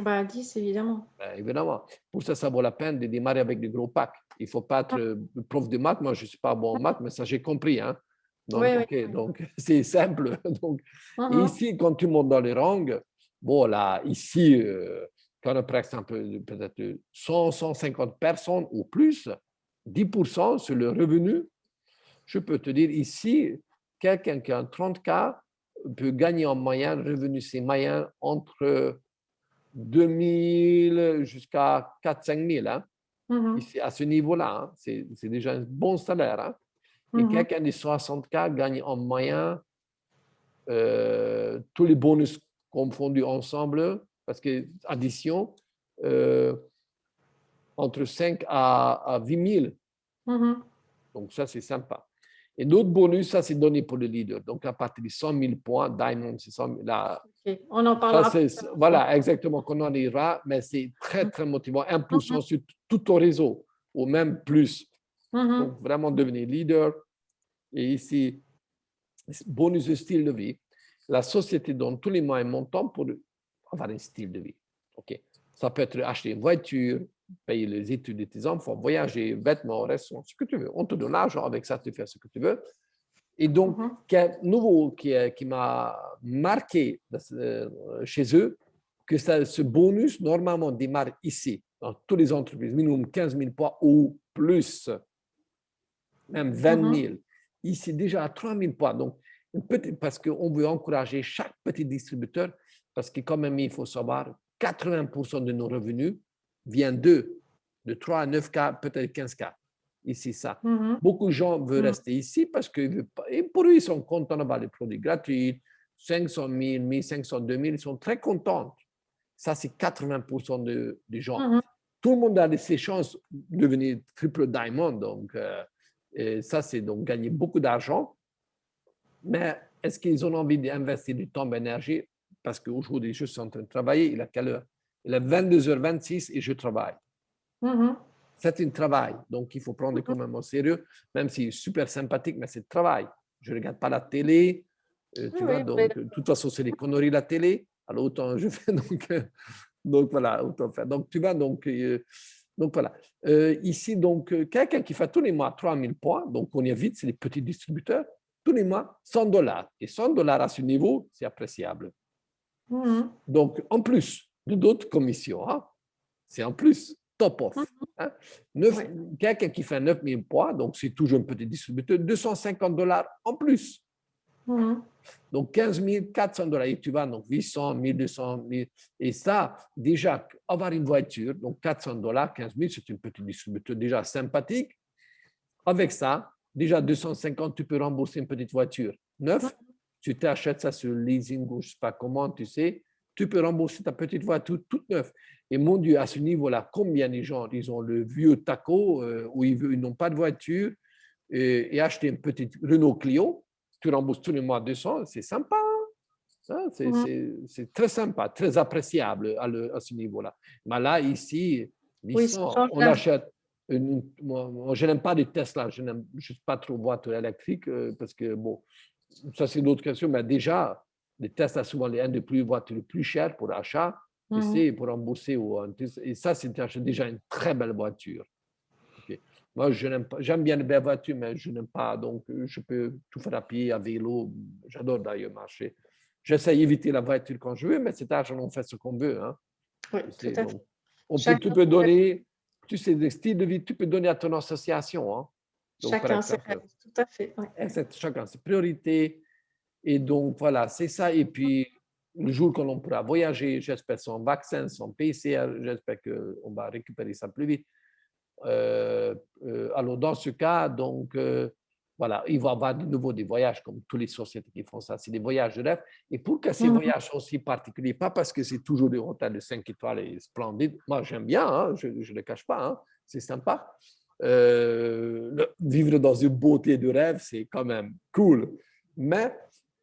Bah, 10, évidemment. Ben, évidemment. Pour ça, ça vaut la peine de démarrer avec des gros packs. Il ne faut pas être prof de maths. Moi, je ne suis pas bon en maths, mais ça, j'ai compris. Hein? Donc, Oui. donc c'est simple. Donc, et ici, quand tu montes dans les rangs, bon, là, ici, quand on a par exemple peut-être 100, 150 personnes ou plus, 10% sur le revenu, je peux te dire ici, quelqu'un qui a un 30K peut gagner en moyenne, revenu c'est moyen entre 2000 jusqu'à 4-5 000. Hein. Ici, à ce niveau-là, hein, c'est déjà un bon salaire. Hein. Et quelqu'un de 60K gagne en moyen tous les bonus confondus ensemble, parce que addition, entre 5 à 8 000. Donc, ça, c'est sympa. Et d'autres bonus, ça, c'est donné pour le leader. Donc, à partir de 100 000 points, Diamond, c'est 100 000. Là, on en parlera. Voilà, exactement, qu'on en ira, mais c'est très, très motivant. 1% sur tout ton réseau, ou même plus. Donc, vraiment devenir leader. Et ici, bonus de style de vie. La société donne tous les moyens montants pour avoir un style de vie. OK. Ça peut être acheter une voiture, payer les études de tes enfants, voyager, vêtements, restaurants, ce que tu veux. On te donne l'argent, avec ça, tu fais ce que tu veux. Et donc, nouveau qui m'a marqué chez eux, que ce bonus, normalement, démarre ici, dans toutes les entreprises, minimum 15 000 points ou plus, même 20 000. Ici, déjà à 3 000 points. Donc, parce qu'on veut encourager chaque petit distributeur, parce que quand même, il faut savoir, 80% de nos revenus viennent de 3 à 9K, peut-être 15K. Ici, ça. Beaucoup de gens veulent rester ici parce que et pour eux, ils sont contents d'avoir les produits gratuits, 500 000, 1500, 2000, ils sont très contents. Ça, c'est 80% des gens. Tout le monde a ses chances de devenir triple diamond. Donc, ça, c'est donc gagner beaucoup d'argent. Mais est-ce qu'ils ont envie d'investir du temps et de l'énergie? Parce qu'aujourd'hui, je suis en train de travailler. Il est quelle heure? Il est 22h26 et je travaille. C'est un travail, donc il faut prendre quand même au sérieux, même si c'est super sympathique, mais c'est le travail. Je ne regarde pas la télé, tu vois, donc de toute façon, c'est des conneries la télé, alors autant je fais donc Donc, voilà, autant faire. Donc, tu vois, donc voilà. Ici, donc, quelqu'un qui fait tous les mois 3000 points, donc on y est vite, c'est les petits distributeurs, tous les mois, $100. Et $100 à ce niveau, c'est appréciable. Donc, en plus de d'autres commissions, hein, c'est en plus, top off. Hein. Oui. Quelqu'un qui fait 9000 points, donc c'est toujours un petit distributeur, $250 en plus. Donc, 15 400 $. Et tu vas, donc 800, 1200, 1000. Et ça, déjà, avoir une voiture, donc $400, 15 000, c'est un petit distributeur déjà sympathique. Avec ça, déjà 250, tu peux rembourser une petite voiture neuve. Tu t'achètes ça sur leasing ou je ne sais pas comment, tu sais. Tu peux rembourser ta petite voiture toute neuve. Et mon Dieu, à ce niveau-là, combien de gens, ils ont le vieux taco où ils n'ont pas de voiture et acheter une petite Renault Clio, tu rembourses tous les mois 200, c'est sympa. Hein? C'est très sympa, très appréciable à ce niveau-là. Mais là, ici, Oui, ça 800, change on la vie. achète. Moi, je n'aime pas les Tesla, je n'aime juste pas trop voitures électriques parce que, bon, ça c'est une autre question, mais déjà, les Tesla, souvent les des voitures les plus chères pour achat, tu sais, pour rembourser. Et ça, c'est déjà une très belle voiture. Okay. Moi, je n'aime pas, j'aime bien les belles voitures, mais je n'aime pas, donc je peux tout faire à pied, à vélo. J'adore d'ailleurs marcher. J'essaie d'éviter la voiture quand je veux, mais cet argent, on fait ce qu'on veut. Hein. Oui, Tu tout sais, à fait. donc, tu Chacun peux donner, tu sais, des styles de vie, tu peux donner à ton association. Hein. Donc, par ses exemple, rêves, tout à fait. Oui. chacun ses priorités. Et donc, voilà, c'est ça. Et puis, le jour qu'on pourra voyager, j'espère sans vaccin, sans PCR, j'espère qu'on va récupérer ça plus vite. Alors, dans ce cas, donc, voilà, il va y avoir de nouveau des voyages, comme toutes les sociétés qui font ça, c'est des voyages de rêve. Et pour que ces voyages soient aussi particuliers, pas parce que c'est toujours des hôtels de 5 étoiles et splendides, moi j'aime bien, hein, je ne le cache pas, hein, c'est sympa. Vivre dans une beauté de rêve, c'est quand même cool. Mais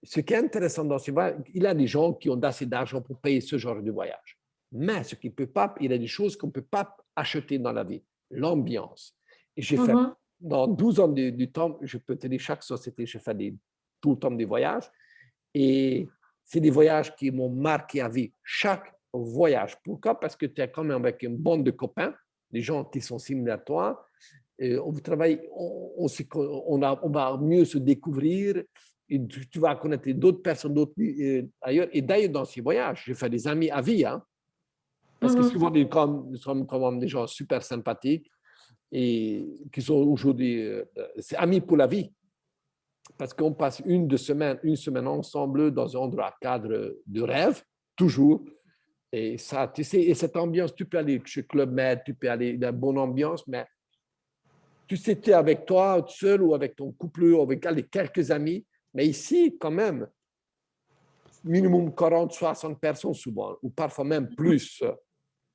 ce qui est intéressant dans ces voyages, il y a des gens qui ont assez d'argent pour payer ce genre de voyage. Mais ce qui peut pas, il y a des choses qu'on ne peut pas acheter dans la vie. L'ambiance. Et j'ai fait, dans 12 ans du temps, je peux te dire, chaque société, j'ai fait tout le temps des voyages. Et c'est des voyages qui m'ont marqué à vie. Chaque voyage. Pourquoi? Parce que tu es quand même avec une bande de copains, des gens qui sont similaires à toi. Et on travaille, on va mieux se découvrir. Et tu vas connaître d'autres personnes ailleurs. Et d'ailleurs, dans ces voyages, j'ai fait des amis à vie. Hein, parce que souvent, nous sommes quand même des gens super sympathiques et qui sont aujourd'hui amis pour la vie. Parce qu'on passe une semaine ensemble dans un endroit cadre de rêve, toujours. Et ça, tu sais, et cette ambiance, tu peux aller chez Club Med, tu peux aller dans une bonne ambiance, mais tu sais, tu es avec toi, seul ou avec ton couple, ou avec quelques amis. Mais ici, quand même, minimum 40, 60 personnes souvent, ou parfois même plus.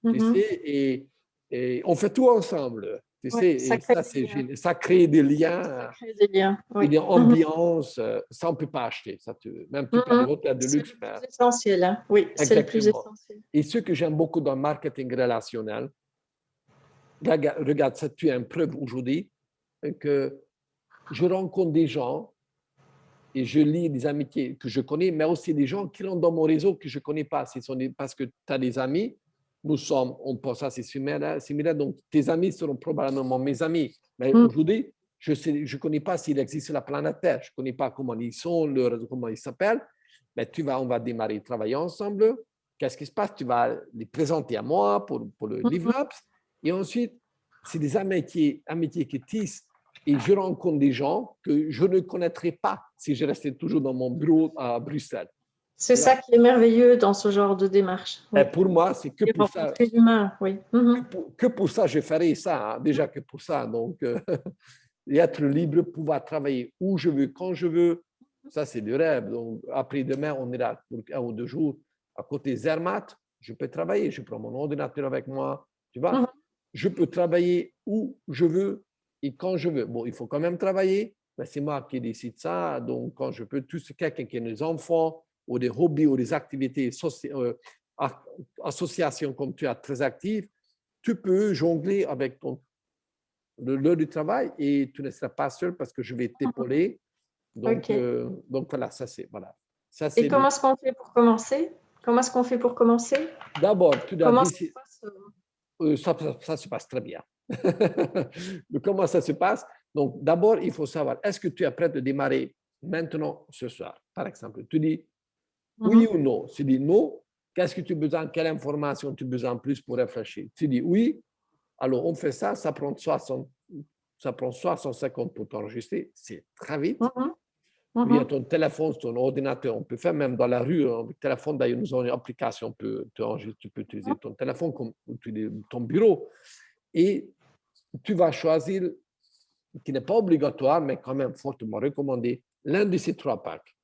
Tu sais, et on fait tout ensemble. Tu sais, et ça, c'est génial. Ça crée des liens, Des liens, oui. une ambiance, ça, on ne peut pas acheter. Ça, même tu peux aller au hôtel de C'est luxe. le plus essentiel. Hein. Oui, c'est le plus Exactement. essentiel. Et ce que j'aime beaucoup dans le marketing relationnel, regarde, ça, tu as une preuve aujourd'hui que je rencontre des gens et je lis des amitiés que je connais, mais aussi des gens qui sont dans mon réseau que je ne connais pas. Parce que tu as des amis, on pense à c'est similaire, donc tes amis seront probablement mes amis. Mais aujourd'hui, je ne connais pas s'il existe sur la planète Terre, je ne connais pas comment ils sont, comment ils s'appellent, mais on va démarrer, travailler ensemble. Qu'est-ce qui se passe? Tu vas les présenter à moi pour le Live Labs. Et ensuite, c'est des amitiés qui tissent et je rencontre des gens que je ne connaîtrais pas si je restais toujours dans mon bureau à Bruxelles. C'est ça qui est merveilleux dans ce genre de démarche. Oui. Et pour moi, c'est que pour ça. L'humain, oui. Que pour ça, je ferais ça, hein, déjà que pour ça. Donc, et être libre, pouvoir travailler où je veux, quand je veux, ça, c'est le rêve. Donc, après-demain, on ira pour 1 ou 2 jours à côté Zermatt. Je peux travailler, je prends mon ordinateur avec moi, tu vois. Je peux travailler où je veux et quand je veux. Bon, il faut quand même travailler, mais c'est moi qui décide ça. Donc, quand je peux, tout ce quelqu'un qui a des enfants ou des hobbies ou des activités, associations comme tu as très actives, tu peux jongler avec l'heure du travail et tu ne seras pas seul parce que je vais t'épauler. Donc, donc voilà, ça c'est voilà. Ça, et comment est-ce qu'on fait pour commencer? Comment est-ce qu'on fait pour commencer? D'abord, tu dois Comment ça se décider. passe? Ça se passe très bien. Mais comment ça se passe? Donc, d'abord, il faut savoir, est-ce que tu es prêt de démarrer maintenant, ce soir? Par exemple, tu dis oui ou non. Tu dis non, qu'est-ce que tu as besoin? Quelle information tu as besoin en plus pour réfléchir? Tu dis oui, alors on fait ça, ça prend 150 pour t'enregistrer, c'est très vite. Mhm, Via mhm, ton téléphone, ton ordinateur, on peut faire même dans la rue, avec le téléphone, d'ailleurs, nous avons une application, tu peux utiliser ton téléphone comme ton bureau. Et tu vas choisir, qui n'est pas obligatoire, mais quand même fortement recommandé, l'un de ces 3 packs.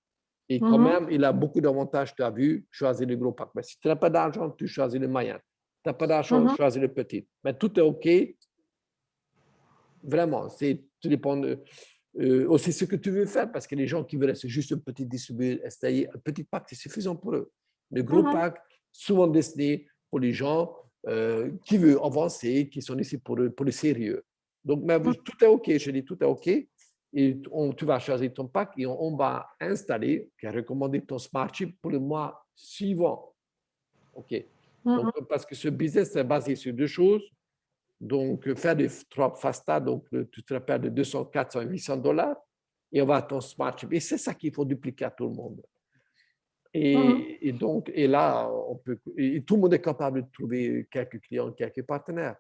Et quand mhm, même, il a beaucoup d'avantages, tu as vu, choisir le gros pack. Mais si tu n'as pas d'argent, tu choisis le moyen. Tu n'as pas d'argent, mhm. choisis le petit. Mais tout est OK, vraiment. Tout dépend aussi ce que tu veux faire, parce que les gens qui veulent, c'est juste un petit distribué, essayer, un petit pack, c'est suffisant pour eux. Le gros Mhm. pack, souvent destiné pour les gens qui veulent avancer, qui sont ici pour le sérieux. Donc, mais tout est OK, je dis tout est OK. Et tu vas choisir ton pack et on va installer, qui a recommandé ton smart chip pour le mois suivant. OK. Donc, Mhm. parce que ce business est basé sur 2 choses. Donc, faire des 3 FASTA, donc tu te rappelles de 200, 400, 800 dollars, et on va à ton smart chip. Et c'est ça qu'il faut dupliquer à tout le monde. Mhm. Et donc, et là, tout le monde est capable de trouver quelques clients, quelques partenaires.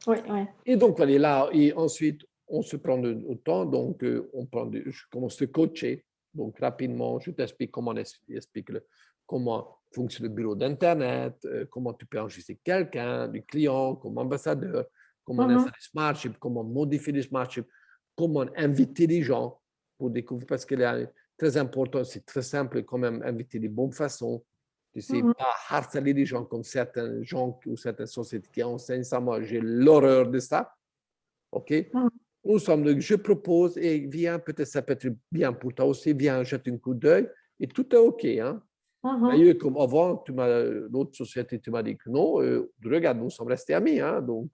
Oui, oui. Et donc, voilà, là, et ensuite, on se prend le temps, donc je commence à te coacher. Donc, rapidement, je t'explique comment fonctionne le bureau d'Internet, comment tu peux enregistrer quelqu'un, du client, comme ambassadeur, comment Mhm. installer Smartship, comment modifier le Smartship, comment inviter les gens pour découvrir, parce que là, très important, c'est très simple quand même, inviter de bonnes façons. Tu ne sais Mhm. pas harceler les gens comme certains gens ou certaines sociétés qui enseignent ça. Moi, j'ai l'horreur de ça. OK? Mhm. Nous sommes, je propose et viens, peut-être ça peut être bien pour toi aussi, viens, jette un coup d'œil et tout est OK. Hein? Mhm. D'ailleurs, comme avant, l'autre société, tu m'as dit que non. Regarde, nous sommes restés amis. Hein? Donc,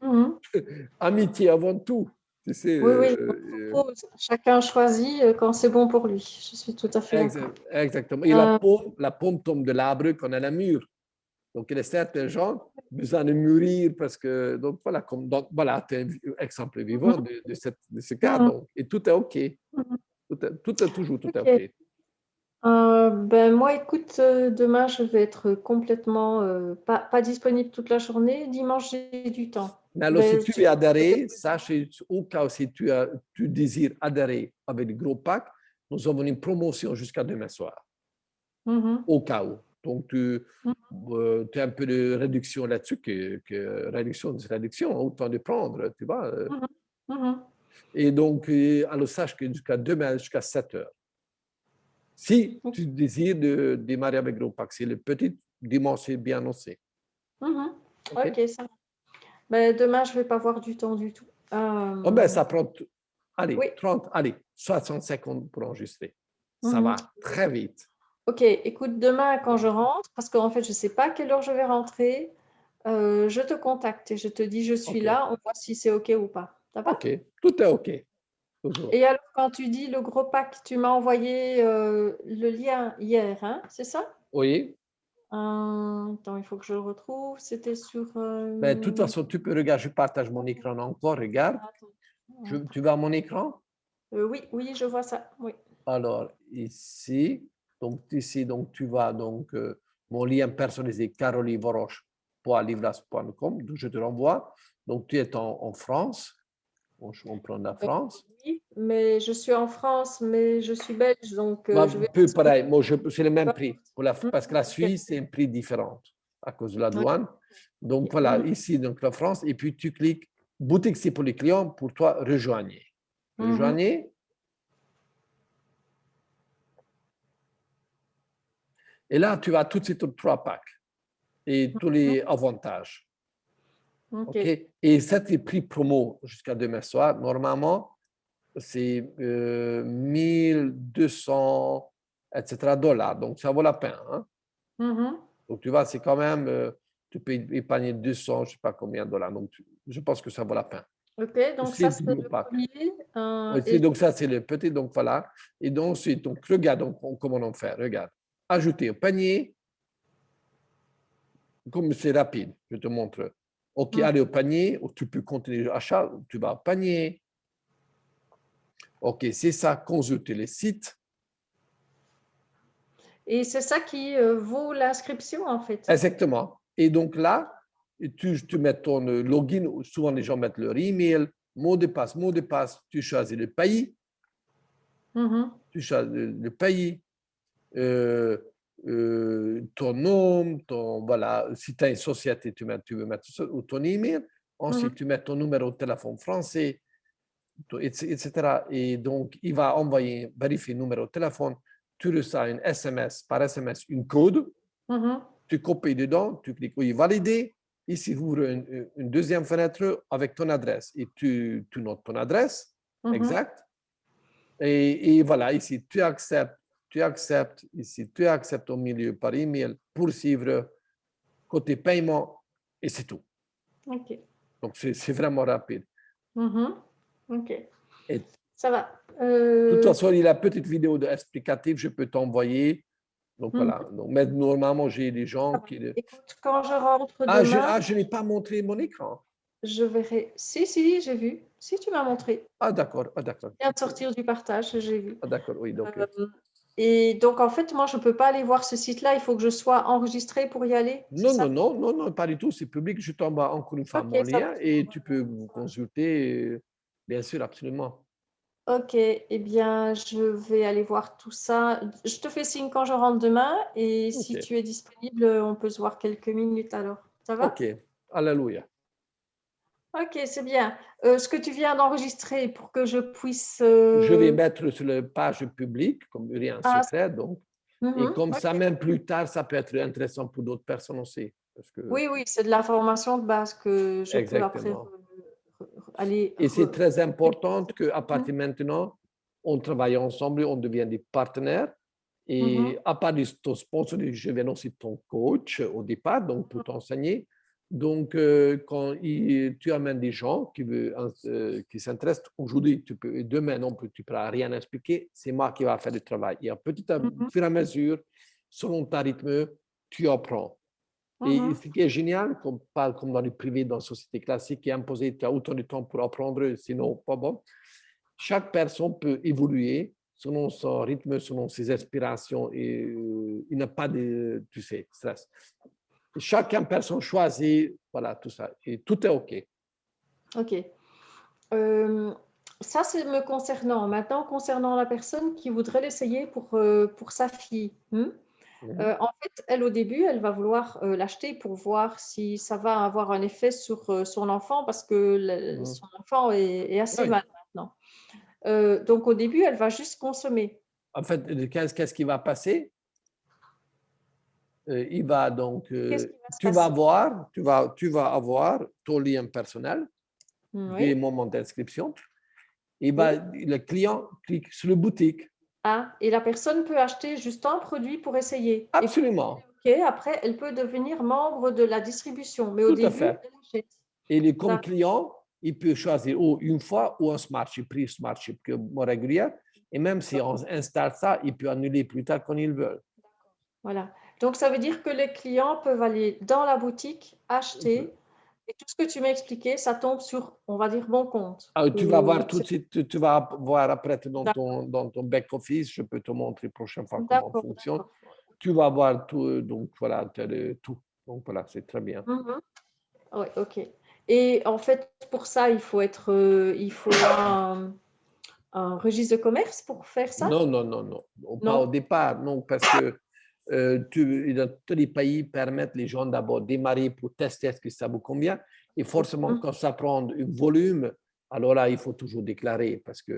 Mhm. amitié avant tout. Tu sais, Oui, oui, on propose. Chacun choisit quand c'est bon pour lui. Je suis tout à fait d'accord. exactement. Et Euh, la pomme tombe de l'arbre quand elle est mûre. Donc, il y a certains gens besoin de mûrir parce que, donc voilà, tu es un exemple vivant mhm. de ce cas. Mhm. Donc, et tout est OK. Mhm. Tout est Ok. OK. Ben moi, écoute, demain, je vais être complètement pas disponible toute la journée. Dimanche, j'ai du temps. Mais alors, si Ben, tu tu veux peux m'appeler adhérer, plus sache, tard. au cas où si tu désires adhérer avec le gros pack, nous avons une promotion jusqu'à demain soir, Mhm. au cas où. Donc, Mhm. tu as un peu de réduction là-dessus, réduction, c'est réduction, autant de prendre, tu vois. Mhm. Mhm. Et donc, alors sache que jusqu'à demain, jusqu'à 7 heures. Si Ok. tu désires de démarrer avec gros pack, c'est le petit dimanche, c'est bien annoncé. Mhm. OK? Ok, ça va. Ben, demain, je vais pas avoir du temps du tout. Oh ben, ça prend, Oui. allez, 30, allez, 60 secondes pour enregistrer. Ça Mhm. va très vite. Ok, écoute, demain, quand je rentre, parce qu'en fait, je ne sais pas à quelle heure je vais rentrer, je te contacte et je te dis, je suis OK. là, on voit si c'est ok ou pas. Ça va? OK. Tout est OK. Toujours. Et alors, quand tu dis le gros pack, tu m'as envoyé le lien hier, hein, c'est ça? Oui. Attends, il faut que je le retrouve. C'était sur. Ben, de toute façon, tu peux regarder. Je partage mon écran encore. Regarde. Attends, Tu vas à mon écran? oui, oui, je vois ça. Oui. Alors, ici, donc, tu vas, donc, mon lien personnalisé, carolivoroche.livlas.com, d'où je te renvoie. Donc, tu es en France. On prend la Euh, France. oui, mais je suis en France, mais je suis belge, donc Bah, je vais peu rester. pareil. Moi, c'est le même prix. Mhm, Parce que la ok. Suisse, c'est un prix différent à cause de la Ok. douane. Donc, voilà, Mhm, ici, donc, la France. Et puis, tu cliques boutique, c'est pour les clients. Pour toi, rejoignez. mhm, Rejoignez. Et là, tu as tout de suite aux 3 packs et tous les avantages. ok. OK? Et c'est prix promo jusqu'à demain soir. Normalement, c'est 1200, etc. dollars. Donc, ça vaut la peine. Hein? Mhm. Donc, tu vois, c'est quand même, tu peux épargner 200, je ne sais pas combien de dollars. Donc, je pense que ça vaut la peine. Ok, donc ça, C'est c'est du gros le pack. premier. Aussi, donc, ça, c'est le petit. Donc, voilà. Et donc, ensuite, donc, regarde comment on fait. Regarde. Ajouter au panier. comme c'est rapide, je te montre. OK, Mm. allez au panier, ou tu peux continuer l'achat, tu vas au panier. OK, c'est ça, consulter les sites. Et c'est ça qui vaut l'inscription, en fait. Exactement. Et donc là, tu mets ton login, souvent les gens mettent leur email, mot de passe, tu choisis le pays, Mhm. tu choisis le pays, ton nom, voilà, si tu as une société, tu veux mettre ou ton email, ensuite Mhm. tu mets ton numéro de téléphone français, etc. Et donc, il va envoyer, vérifier le numéro de téléphone, tu reçois une SMS, par SMS, une code, Mhm. tu copies dedans, tu cliques oui, valider. Ici, ouvre une deuxième fenêtre avec ton adresse et tu notes ton adresse Mhm. exact. Et voilà, ici, tu acceptes, ici, tu acceptes au milieu par email, poursuivre, côté paiement, et c'est tout. OK. Donc, c'est vraiment rapide. Mhm. OK. Et de Ça va. toute façon, il y a une petite vidéo explicative, je peux t'envoyer. Donc, Mhm. voilà. Donc, mais normalement, j'ai des Ça gens va. qui. Écoute, quand je rentre demain, Je n'ai pas montré mon écran. je verrai. Si, j'ai vu. Si, tu m'as montré. Ah, d'accord. Ah, d'accord. Je viens de sortir du partage, j'ai vu. Ah, d'accord, oui. Donc, Et donc, en fait, moi, je ne peux pas aller voir ce site-là. Il faut que je sois enregistrée pour y aller. C'est ça? non, pas du tout. C'est public. Je t'envoie encore une fois OK, mon ça va. lien et tu peux vous consulter. Bien sûr, absolument. OK. Eh bien, je vais aller voir tout ça. Je te fais signe quand je rentre demain. Et si OK. tu es disponible, on peut se voir quelques minutes alors. Ça va? OK. Alléluia. OK, c'est bien. Ce que tu viens d'enregistrer pour que je puisse. Je vais mettre sur la page publique, comme rien Ah, secret, donc. Et mhm, comme ça, OK. même plus tard, ça peut être intéressant pour d'autres personnes aussi. Parce que, Oui, c'est de l'information de base que je peux après exactement. aller. Et c'est très important qu'à Mhm, partir de maintenant, on travaille ensemble, on devient des partenaires. mhm, Et à part de ton sponsor, je deviens aussi ton coach au départ, donc pour t'enseigner. Donc, quand tu amènes des gens qui s'intéressent, aujourd'hui, demain, non, tu ne pourras rien expliquer, c'est moi qui vais faire le travail. Et à petit à mhm, fur et à mesure, selon ta rythme, tu apprends. Et mhm. ce qui est génial, pas comme dans le privé, dans la société classique, qui est imposé, tu as autant de temps pour apprendre, sinon pas bon. Chaque personne peut évoluer selon son rythme, selon ses aspirations, et il n'a pas de, tu sais, stress. Chacun personne choisit, voilà, tout ça, et tout est OK. OK. Euh, Ça, c'est me concernant. Maintenant, concernant la personne qui voudrait l'essayer pour sa fille. Mhm. En fait, elle, au début, elle va vouloir l'acheter pour voir si ça va avoir un effet sur son enfant parce que Mhm. son enfant est assez Oui. mal maintenant. Donc, au début, elle va juste consommer. En fait, qu'est-ce qui va passer? Il va donc, Qu'est-ce qui va se passer? tu vas avoir ton lien personnel des Oui, moments d'inscription. oui. Le client clique sur le boutique. Ah, et la personne peut acheter juste un produit pour essayer. Et puis, Absolument, OK, après, elle peut devenir membre de la distribution. Mais au tout à début, fait. elle achète. Comme client, il peut choisir ou une fois ou un Smartship, prix Smartship que moi régulière. Et même si on installe ça, il peut annuler plus tard quand il veut. Voilà. Donc, ça veut dire que les clients peuvent aller dans la boutique, acheter, et tout ce que tu m'as expliqué, ça tombe sur, on va dire, bon compte. Tu vas voir tout de C'est suite, tu vas voir après d'accord, dans ton back-office, je peux te montrer la prochaine fois comment ça d'accord, fonctionne. d'accord. Tu vas voir tout, donc voilà, tu as tout. Donc voilà, c'est très bien. Mhm. Ouais, ok. Et en fait, pour ça, il faut un registre de commerce pour faire ça? Non. Pas au Non? départ, non, parce que dans tous les pays permettent les gens d'abord démarrer pour tester est-ce que ça vous convient. Et forcément, Mhm. quand ça prend un volume, alors là, il faut toujours déclarer parce que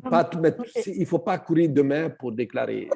Mhm. Ok. il ne faut pas courir demain pour déclarer.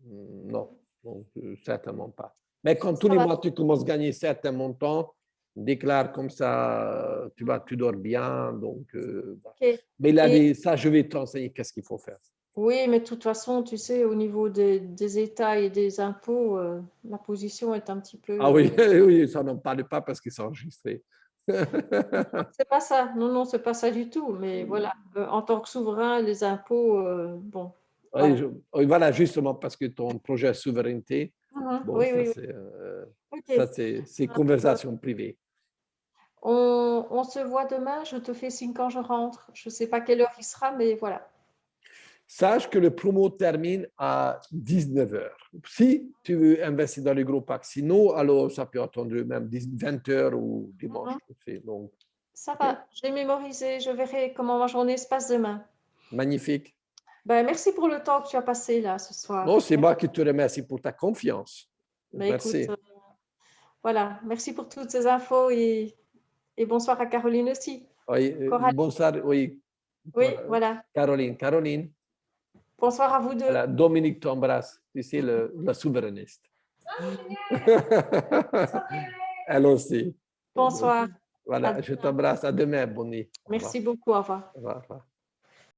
Non, donc, certainement pas. Mais quand tous Ça les va. mois, tu commences à gagner certains montants, déclare comme ça, tu dors bien. Donc, voilà. Ok. Mais il a Et ça, je vais t'enseigner qu'est-ce qu'il faut faire. oui, mais de toute façon, tu sais, au niveau des États et des impôts, la position est un petit peu. Ah oui, oui, ça n'en parle pas parce qu'ils sont enregistrés. C'est pas ça. Non, non, c'est pas ça du tout. Mais voilà, en tant que souverain, les impôts, bon, Oui, voilà. oui, voilà, justement parce que ton projet de souveraineté, bon, Oui, ça oui, oui. c'est. Ok. Ça, c'est conversation privée. On se voit demain, je te fais signe quand je rentre. Je ne sais pas quelle heure il sera, mais voilà. Sache que le promo termine à 19 heures. Si tu veux investir dans le gros pack, sinon, alors ça peut attendre même 20 heures ou dimanche. Donc, Ça ok. va, j'ai mémorisé, je verrai comment ma journée se passe demain. Magnifique. Ben, merci pour le temps que tu as passé là ce soir. Non, c'est moi qui te remercie pour ta confiance. Ben, écoute, Merci. voilà, merci pour toutes ces infos et bonsoir à Caroline aussi. Oui, Coralie, bonsoir, oui. oui, voilà. Caroline, Bonsoir à vous deux. voilà, Dominique t'embrasse. Tu sais, la souverainiste. Elle aussi. Bonsoir. Voilà, À je demain. t'embrasse. À demain, Bonnie. Au revoir. Merci beaucoup, au revoir. Au revoir.